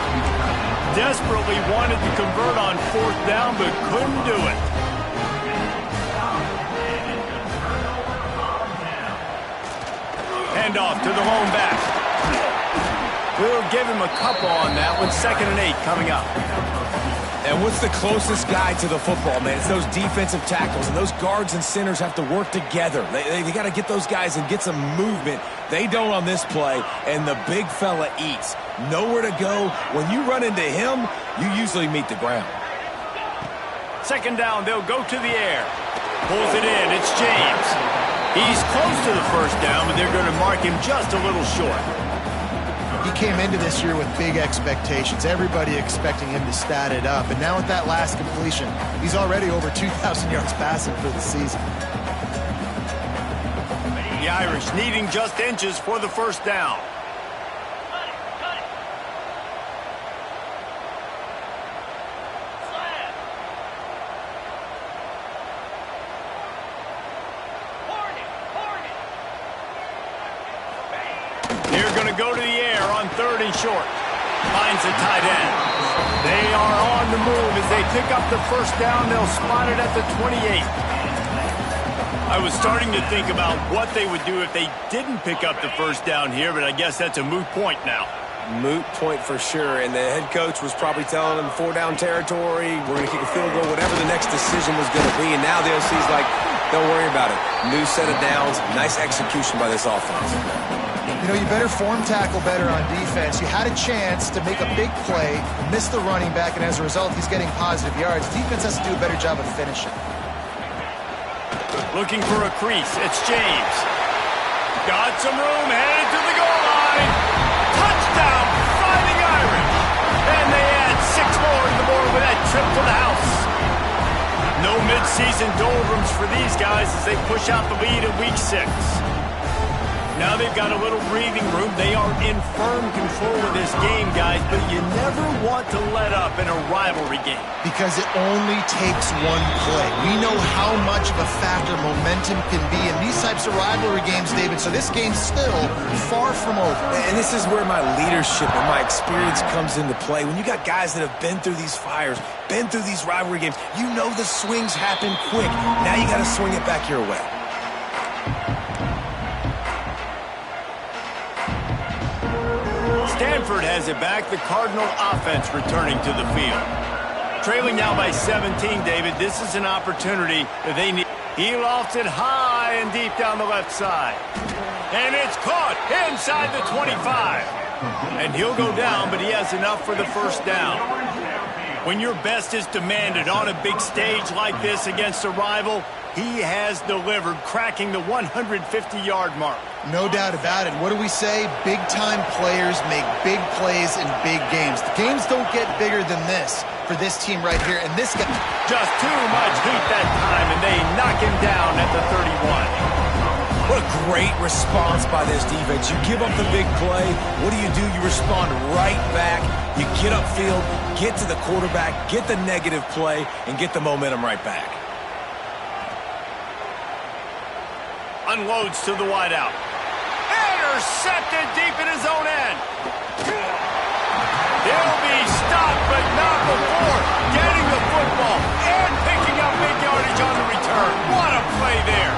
Desperately wanted to convert on 4th down, but couldn't do it. Handoff to the lone back. We'll give him a couple on that one. 2nd and 8 coming up. And what's the closest guy to the football, man? It's those defensive tackles, and those guards and centers have to work together. They got to get those guys and get some movement. They don't on this play, and the big fella eats. Nowhere to go. When you run into him, you usually meet the ground. 2nd down, they'll go to the air. Pulls it in. It's James. He's close to the 1st down, but they're going to mark him just a little short. He came into this year with big expectations. Everybody expecting him to stat it up. And now with that last completion, he's already over 2,000 yards passing for the season. The Irish needing just inches for the 1st down. They're going to go to the air on 3rd and short. Finds the tight end. They are on the move as they pick up the first down. They'll spot it at the 28. I was starting to think about what they would do if they didn't pick up the first down here, but I guess that's a moot point now. Moot point for sure, and the head coach was probably telling them 4-down territory, we're going to kick a field goal, whatever the next decision was going to be, and now the OC's like, don't worry about it. New set of downs, nice execution by this offense. You know, you better form tackle better on defense. You had a chance to make a big play, miss the running back, and as a result, he's getting positive yards. Defense has to do a better job of finishing. Looking for a crease. It's James. Got some room, headed to the goal line. Touchdown, Fighting Irish. And they add 6 more to the board with that trip to the house. No midseason doldrums for these guys as they push out the lead in week 6. Now they've got a little breathing room. They are in firm control of this game, guys, but you never want to let up in a rivalry game. Because it only takes one play. We know how much of a factor momentum can be in these types of rivalry games, David, so this game's still far from over. And this is where my leadership and my experience comes into play. When you got guys that have been through these fires, been through these rivalry games, you know the swings happen quick. Now you got to swing it back your way. Stanford has it back. The Cardinal offense returning to the field. Trailing now by 17, David. This is an opportunity that they need. He lofts it high and deep down the left side. And it's caught inside the 25. And he'll go down, but he has enough for the first down. When your best is demanded on a big stage like this against a rival, he has delivered, cracking the 150-yard mark. No doubt about it. What do we say? Big-time players make big plays in big games. The games don't get bigger than this for this team right here. And this guy... Just too much heat that time, and they knock him down at the 31. What a great response by this defense. You give up the big play. What do? You respond right back. You get upfield, get to the quarterback, get the negative play, and get the momentum right back. Unloads to the wideout. Intercepted deep in his own end. He'll be stopped, but not before getting the football and picking up big yardage on the return. What a play there.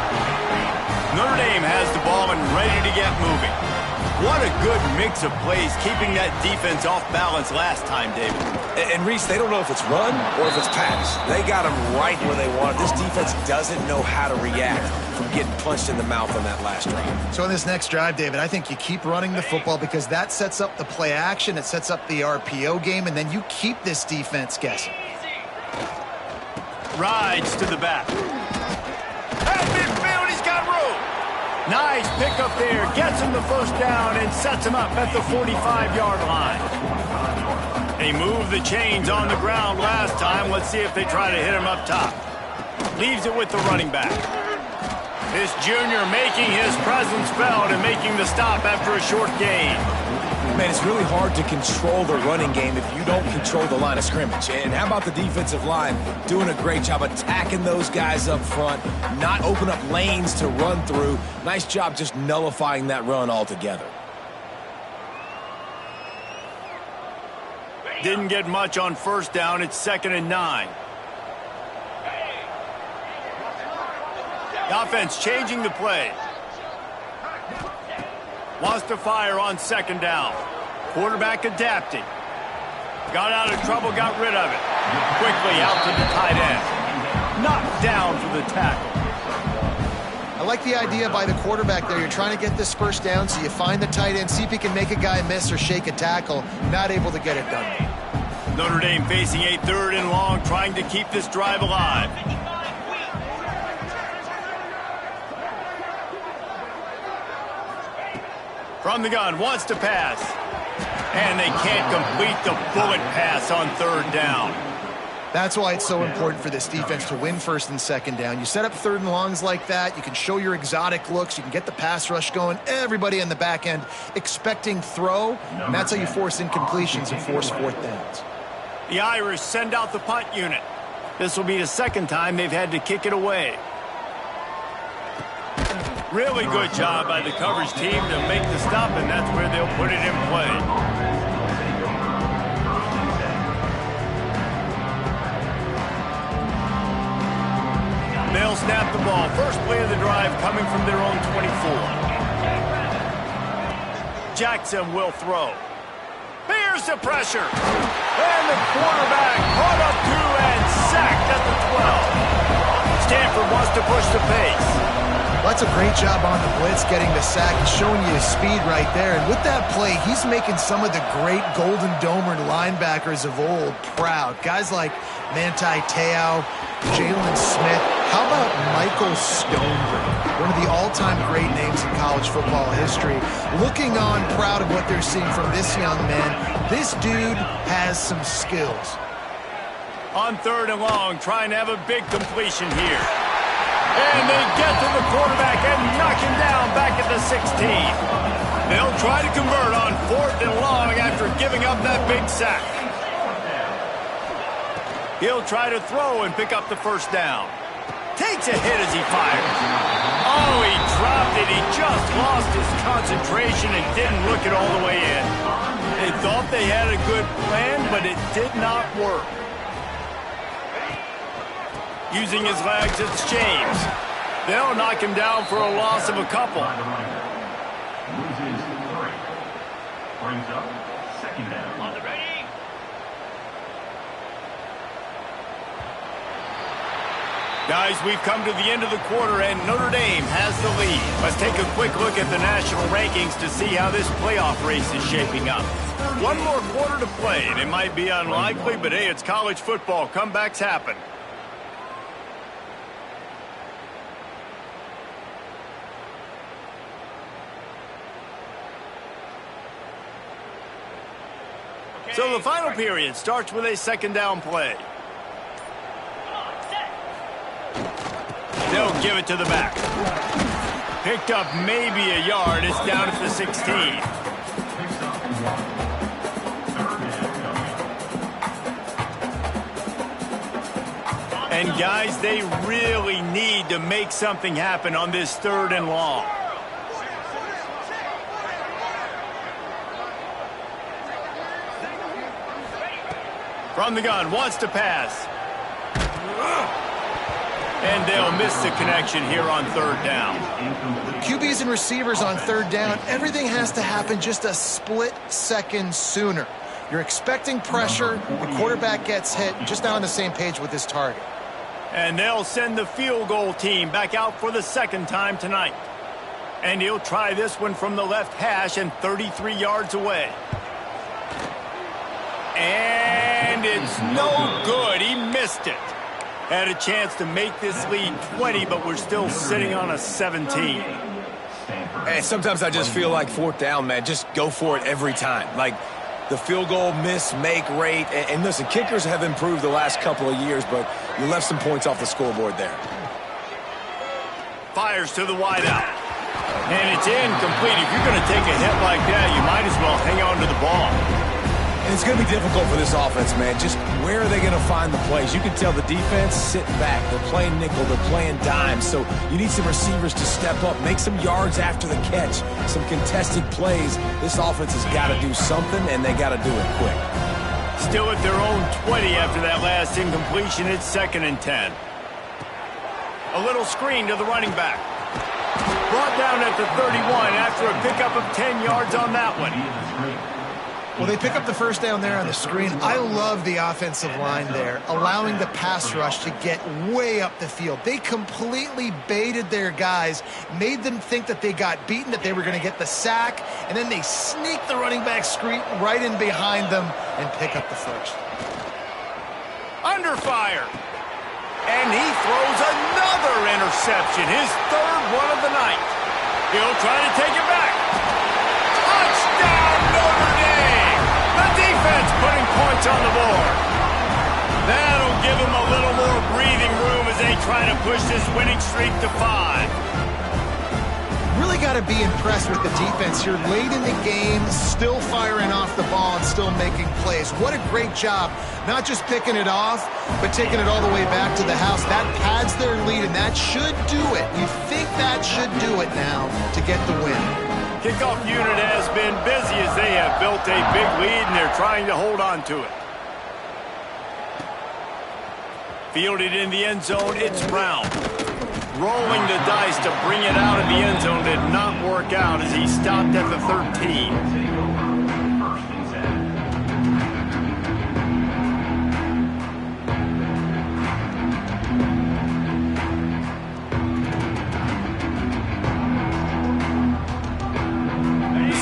Notre Dame has the ball and ready to get moving. What a good mix of plays, keeping that defense off balance last time, David. And Reese, they don't know if it's run or if it's pass. They got them right where they want it. This defense doesn't know how to react from getting punched in the mouth on that last drive. So in this next drive, David, I think you keep running the football because that sets up the play action, it sets up the RPO game, and then you keep this defense guessing. Rides to the back. At midfield, he's got room. Nice pickup there. Gets him the first down and sets him up at the 45-yard line. They moved the chains on the ground last time. Let's see if they try to hit him up top. Leaves it with the running back. This junior making his presence felt and making the stop after a short gain. Man, it's really hard to control the running game if you don't control the line of scrimmage. And how about the defensive line doing a great job attacking those guys up front, not open up lanes to run through. Nice job just nullifying that run altogether. Didn't get much on first down. It's 2nd and 9. The offense changing the play. Wants to fire on 2nd down. Quarterback adapting. Got out of trouble, got rid of it. Quickly out to the tight end. Knocked down for the tackle. I like the idea by the quarterback there. You're trying to get this first down, so you find the tight end, see if he can make a guy miss or shake a tackle. Not able to get it done. Notre Dame facing a 3rd and long, trying to keep this drive alive. From the gun, wants to pass. And they can't complete the bullet pass on 3rd down. That's why it's so important for this defense to win 1st and 2nd down. You set up 3rd and longs like that, you can show your exotic looks, you can get the pass rush going, everybody in the back end expecting throw, and that's how you force incompletions and force 4th downs. The Irish send out the punt unit. This will be the 2nd time they've had to kick it away. Really good job by the coverage team to make the stop, and that's where they'll put it in play. They'll snap the ball. First play of the drive coming from their own 24. Jackson will throw. Here's the pressure. And the quarterback caught up to and sacked at the 12. Stanford wants to push the pace. That's a great job on the blitz, getting the sack. He's showing you his speed right there. And with that play, he's making some of the great Golden Domer linebackers of old proud. Guys like Manti Te'o, Jalen Smith. How about Michael Stoneberg? One of the all-time great names in college football history. Looking on, proud of what they're seeing from this young man. This dude has some skills. On 3rd and long, trying to have a big completion here. And they get to the quarterback and knock him down back at the 16. They'll try to convert on 4th and long after giving up that big sack. He'll try to throw and pick up the first down. Takes a hit as he fires. Oh, he dropped it. He just lost his concentration and didn't look it all the way in. They thought they had a good plan, but it did not work. Using his legs, it's James. They'll knock him down for a loss of a couple. Loses 3. Brings up 2nd down. On the ready. Guys, we've come to the end of the quarter, and Notre Dame has the lead. Let's take a quick look at the national rankings to see how this playoff race is shaping up. One more quarter to play, and it might be unlikely, but hey, it's college football. Comebacks happen. So the final period starts with a 2nd down play. They'll give it to the back. Picked up maybe a yard. It's down at the 16. And guys, they really need to make something happen on this 3rd and long. From the gun, wants to pass. And they'll miss the connection here on 3rd down. QBs and receivers on 3rd down, everything has to happen just a split second sooner. You're expecting pressure, the quarterback gets hit, just not on the same page with his target. And they'll send the field goal team back out for the 2nd time tonight. And he'll try this one from the left hash and 33 yards away. And it's no good. He missed it. Had a chance to make this lead 20, but we're still sitting on a 17. Hey, sometimes I just feel like 4th down, man. Just go for it every time. Like the field goal miss-make rate. And listen, kickers have improved the last couple of years, but you left some points off the scoreboard there. Fires to the wideout. And it's incomplete. If you're going to take a hit like that, you might as well hang on to the ball. And it's going to be difficult for this offense, man. Just where are they going to find the plays? You can tell the defense sitting back. They're playing nickel. They're playing dime. So you need some receivers to step up, make some yards after the catch, some contested plays. This offense has got to do something, and they got to do it quick. Still at their own 20 after that last incompletion. It's 2nd and 10. A little screen to the running back. Brought down at the 31 after a pickup of 10 yards on that one. Well, they pick up the first down there on the screen. I love the offensive line there, allowing the pass rush to get way up the field. They completely baited their guys, made them think that they got beaten, that they were going to get the sack, and then they sneak the running back screen right in behind them and pick up the first. Under fire. And he throws another interception, his 3rd one of the night. He'll try to take it back. Touchdown, Notre Dame! The defense putting points on the board. That'll give them a little more breathing room as they try to push this winning streak to 5. Really got to be impressed with the defense here. Late in the game, still firing off the ball and still making plays. What a great job. Not just picking it off, but taking it all the way back to the house. That pads their lead, and that should do it. You think that should do it now to get the win. Kickoff unit has been busy as they have built a big lead, and they're trying to hold on to it. Fielded in the end zone, it's Brown. Rolling the dice to bring it out of the end zone did not work out as he stopped at the 13.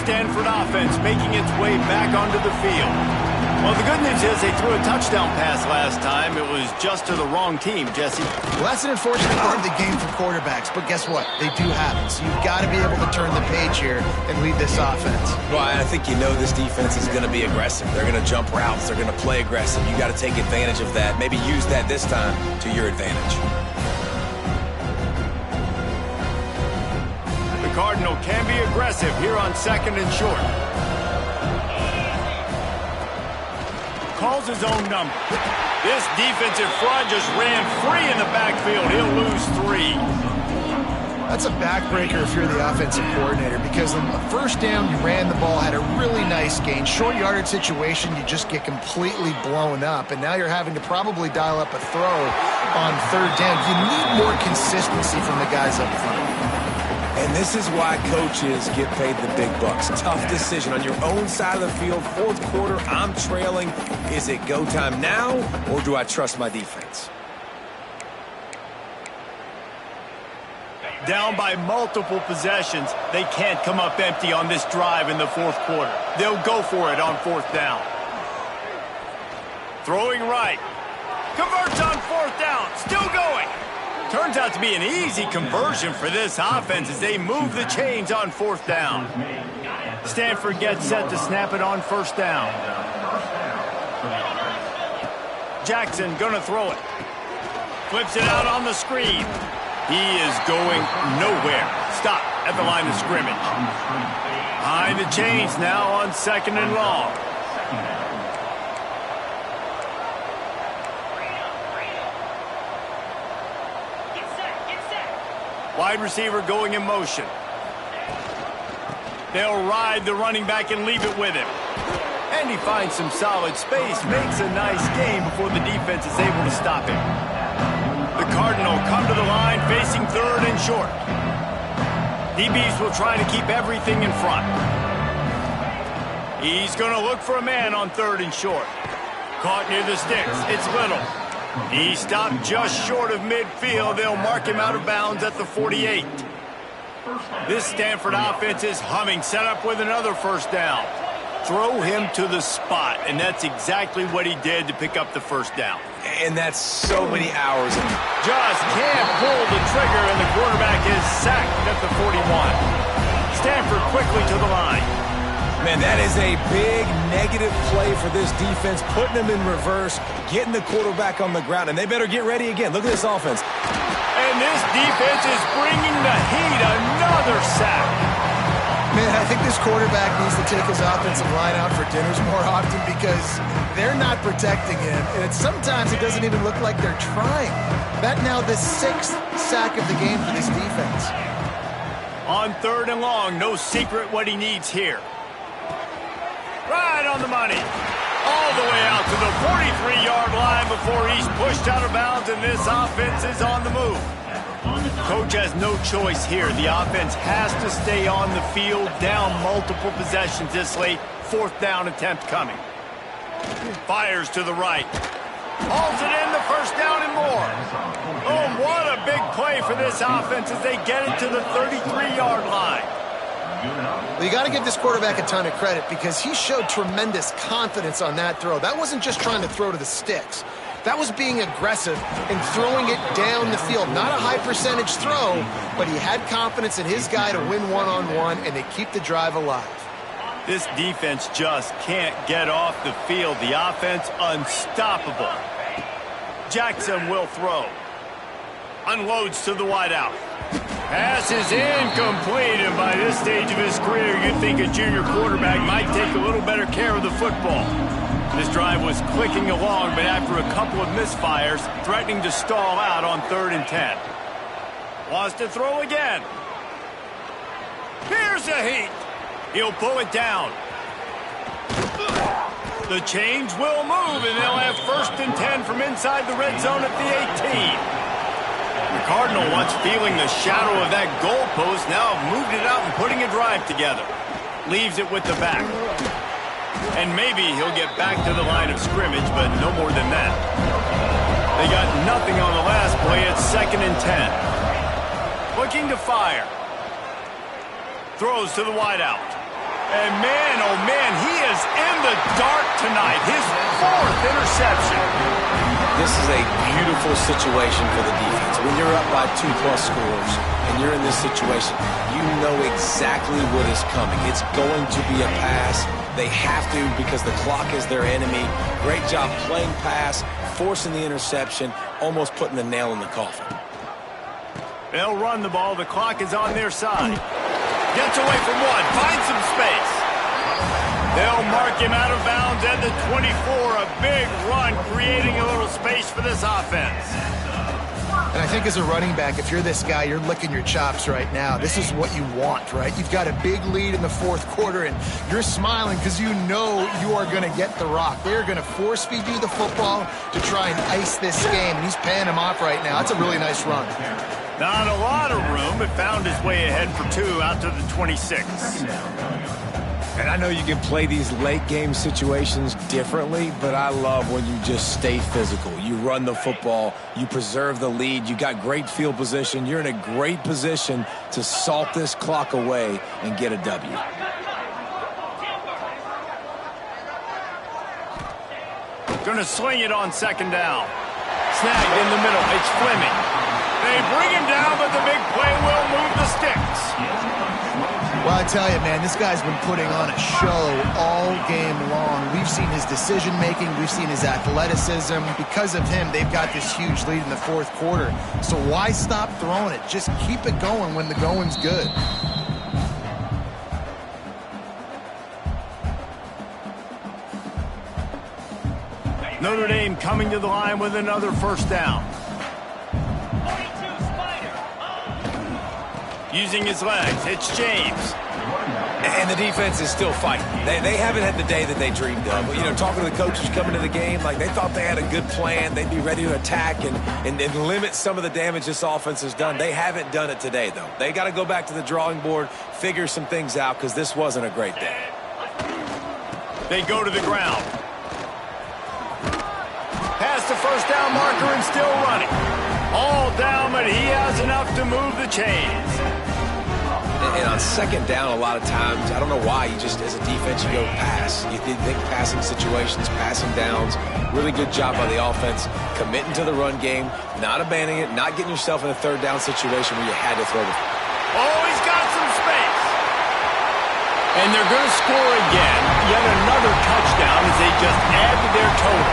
Stanford offense making its way back onto the field. Well, the good news is they threw a touchdown pass last time. It was just to the wrong team, Jesse. Well, that's an unfortunate part of the game for quarterbacks, but guess what? They do happen, so you've got to be able to turn the page here and lead this offense. Well, I think you know this defense is going to be aggressive. They're going to jump routes. They're going to play aggressive. You got to take advantage of that. Maybe use that this time to your advantage. The Cardinal can be aggressive here on 2nd and short. Calls his own number. This defensive front just ran free in the backfield. He'll lose 3. That's a backbreaker if you're the offensive coordinator, because on the first down, you ran the ball, had a really nice gain. Short yardage situation, you just get completely blown up, and now you're having to probably dial up a throw on 3rd down. You need more consistency from the guys up front. And this is why coaches get paid the big bucks. Tough decision on your own side of the field. 4th quarter, I'm trailing. Is it go time now, or do I trust my defense? Down by multiple possessions, they can't come up empty on this drive in the 4th quarter. They'll go for it on 4th down. Throwing right. Converts on 4th down. Still going. Turns out to be an easy conversion for this offense as they move the chains on 4th down. Stanford gets set to snap it on 1st down. Jackson gonna throw it. Flips it out on the screen. He is going nowhere. Stop at the line of scrimmage. Behind the chains now on 2nd and long. Wide receiver going in motion. They'll ride the running back and leave it with him. And he finds some solid space, makes a nice gain before the defense is able to stop him. The Cardinal come to the line facing 3rd and short. DBs will try to keep everything in front. He's going to look for a man on 3rd and short. Caught near the sticks. It's Little. He stopped just short of midfield. They'll mark him out of bounds at the 48. This Stanford offense is humming. Set up with another 1st down. Throw him to the spot, and that's exactly what he did to pick up the 1st down. And that's so many hours. Just can't pull the trigger, and the quarterback is sacked at the 41. Stanford quickly to the line. Man, that is a big negative play for this defense, putting them in reverse, getting the quarterback on the ground, and they better get ready again. Look at this offense. And this defense is bringing the heat. Another sack. Man, I think this quarterback needs to take his offensive line out for dinners more often, because they're not protecting him, and sometimes it doesn't even look like they're trying. That now the 6th sack of the game for this defense. On 3rd and long, no secret what he needs here. Right on the money. All the way out to the 43-yard line before he's pushed out of bounds, and this offense is on the move. Coach has no choice here. The offense has to stay on the field, down multiple possessions this late. 4th down attempt coming. Fires to the right. Hauls it in, the 1st down and more. Oh, what a big play for this offense as they get it to the 33-yard line. Well, you got to give this quarterback a ton of credit, because he showed tremendous confidence on that throw. That wasn't just trying to throw to the sticks. That was being aggressive and throwing it down the field. Not a high percentage throw, but he had confidence in his guy to win one-on-one, and they keep the drive alive. This defense just can't get off the field. The offense unstoppable. Jackson will throw. Unloads to the wideout. Pass is incomplete, and by this stage of his career, you'd think a junior quarterback might take a little better care of the football. This drive was clicking along, but after a couple of misfires, threatening to stall out on 3rd and 10. Wants to throw again. Here's the heat. He'll pull it down. The chains will move, and they'll have 1st and 10 from inside the red zone at the 18. The Cardinal, once feeling the shadow of that goalpost, now have moved it out and putting a drive together. Leaves it with the back. And maybe he'll get back to the line of scrimmage, but no more than that. They got nothing on the last play. It's 2nd and 10. Looking to fire. Throws to the wideout. And man, oh man, he is in the dark tonight. His 4th interception. This is a beautiful situation for the defense. When you're up by 2+ scores and you're in this situation, you know exactly what is coming. It's going to be a pass. They have to because the clock is their enemy. Great job playing pass, forcing the interception, almost putting the nail in the coffin. They'll run the ball. The clock is on their side. Gets away from one. Finds some space. They'll mark him out of bounds at the 24. A big run, creating a little space for this offense. And I think as a running back, if you're this guy, you're licking your chops right now. This is what you want, right? You've got a big lead in the 4th quarter, and you're smiling because you know you are going to get the rock. They're going to force feed you the football to try and ice this game, and he's paying him off right now. That's a really nice run. Not a lot of room, but found his way ahead for 2 out to the 26. And I know you can play these late game situations differently, but I love when you just stay physical. You run the football, you preserve the lead, you got great field position. You're in a great position to salt this clock away and get a W. Gonna swing it on 2nd down. Snagged in the middle. It's Fleming. They bring him down, but the big play will move the sticks. Well, I tell you, man, this guy's been putting on a show all game long. We've seen his decision-making. We've seen his athleticism. Because of him, they've got this huge lead in the 4th quarter. So why stop throwing it? Just keep it going when the going's good. Notre Dame coming to the line with another 1st down. Using his legs, it's James. And the defense is still fighting. They haven't had the day that they dreamed of. You know, talking to the coaches coming to the game, like they thought they had a good plan. They'd be ready to attack and limit some of the damage this offense has done. They haven't done it today, though. They got to go back to the drawing board, figure some things out, because this wasn't a great day. They go to the ground. Past the 1st down marker and still running. All down, but he has enough to move the chains. And on 2nd down, a lot of times, I don't know why, you just, as a defense, you go pass. You think passing situations, passing downs. Really good job by the offense, committing to the run game, not abandoning it, not getting yourself in a 3rd down situation where you had to throw the... Oh, he's got some space. And they're going to score again. Yet another touchdown as they just add to their total.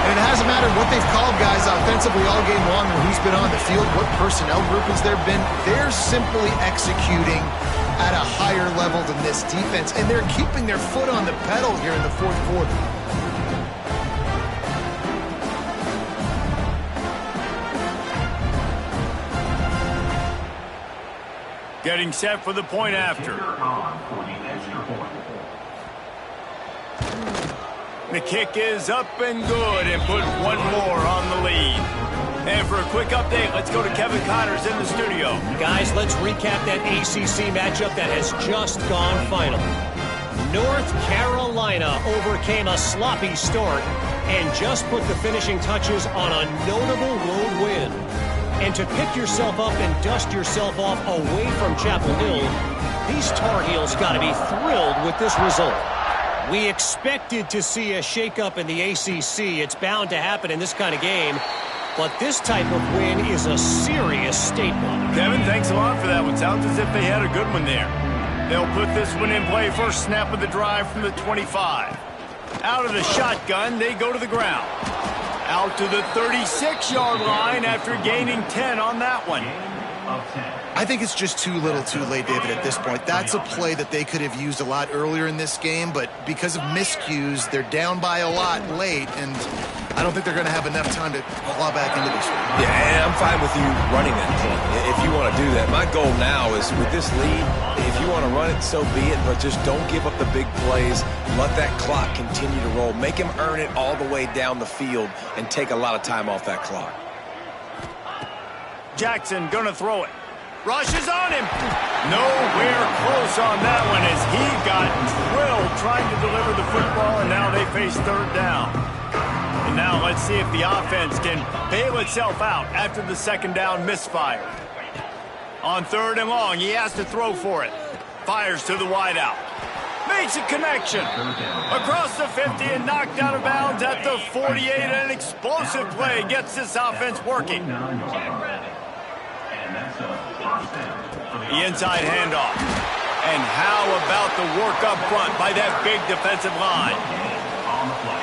And it hasn't mattered what they've called guys offensively all game long or who's been on the field, what personnel group has there been. They're simply executing at a higher level than this defense, and they're keeping their foot on the pedal here in the 4th quarter. Getting set for the point after. The kick is up and good and put one more on the lead. And for a quick update, let's go to Kevin Connors in the studio. Guys, let's recap that ACC matchup that has just gone final. North Carolina overcame a sloppy start and just put the finishing touches on a notable road win. And to pick yourself up and dust yourself off away from Chapel Hill, these Tar Heels got to be thrilled with this result. We expected to see a shakeup in the ACC. It's bound to happen in this kind of game. But this type of win is a serious statement. Kevin, thanks a lot for that one. Sounds as if they had a good one there. They'll put this one in play. First snap of the drive from the 25. Out of the shotgun, they go to the ground. Out to the 36-yard line after gaining 10 on that one. I think it's just too little too late, David, at this point. That's a play that they could have used a lot earlier in this game, but because of miscues, they're down by a lot late, and I don't think they're going to have enough time to claw back into this one. Yeah, and I'm fine with you running that point if you want to do that. My goal now is with this lead, if you want to run it, so be it, but just don't give up the big plays. Let that clock continue to roll. Make him earn it all the way down the field and take a lot of time off that clock. Jackson gonna throw it. Rushes on him. Nowhere close on that one as he got drilled trying to deliver the football, and now they face third down. And now let's see if the offense can bail itself out after the second down misfire. On third and long, he has to throw for it. Fires to the wideout. Makes a connection. Across the 50 and knocked out of bounds at the 48. An explosive play gets this offense working. The inside handoff. And how about the work up front by that big defensive line?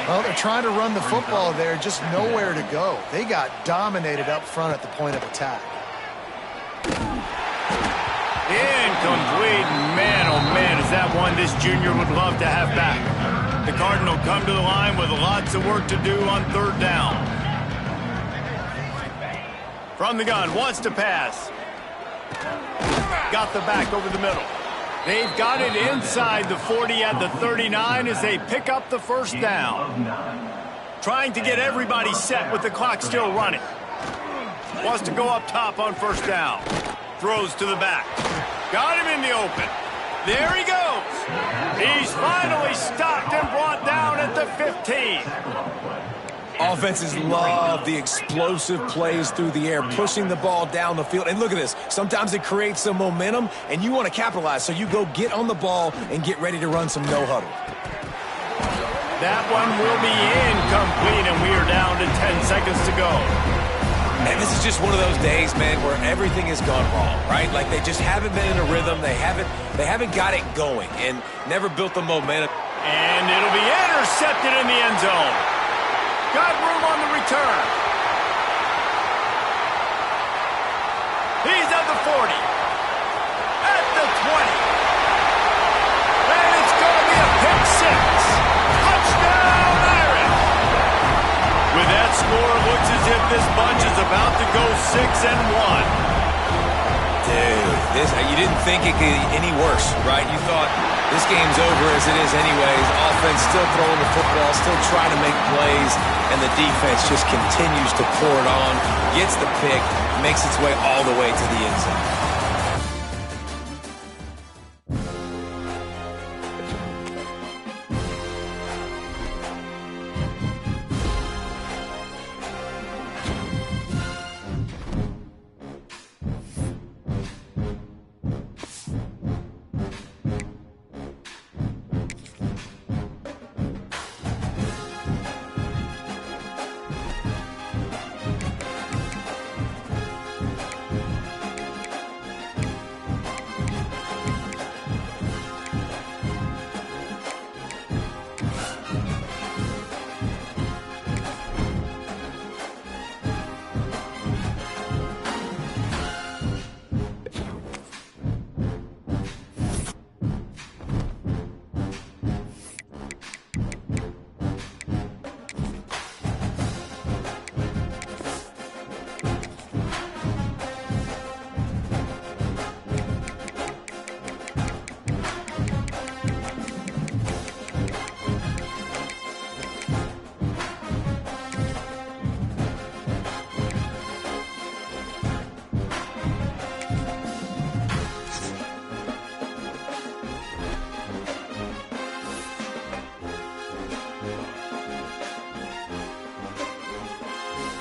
Well, they're trying to run the football there, just nowhere to go. They got dominated up front at the point of attack. Incomplete. Man, oh man, is that one this junior would love to have back. The Cardinal come to the line with lots of work to do on third down. From the gun, wants to pass. Got the back over the middle. They've got it inside the 40 at the 39 as they pick up the first down. Trying to get everybody set with the clock still running. Wants to go up top on first down. Throws to the back. Got him in the open. There he goes. He's finally stopped and brought down at the 15. Offenses love the explosive plays through the air, pushing the ball down the field. And look at this. Sometimes it creates some momentum, and you want to capitalize. So you go get on the ball and get ready to run some no-huddle. That one will be incomplete, and we are down to 10 seconds to go. And this is just one of those days, man, where everything has gone wrong, right? Like they just haven't been in a rhythm. They haven't got it going and never built the momentum. And it'll be intercepted in the end zone. Got room on the return. He's at the 40. At the 20. And it's going to be a pick six. Touchdown, Irish. With that score, looks as if this bunch is about to go 6-1. Dude, you didn't think it could get any worse, right? You thought this game's over as it is anyways. Offense still throwing the football, still trying to make plays, and the defense just continues to pour it on, gets the pick, makes its way all the way to the end zone.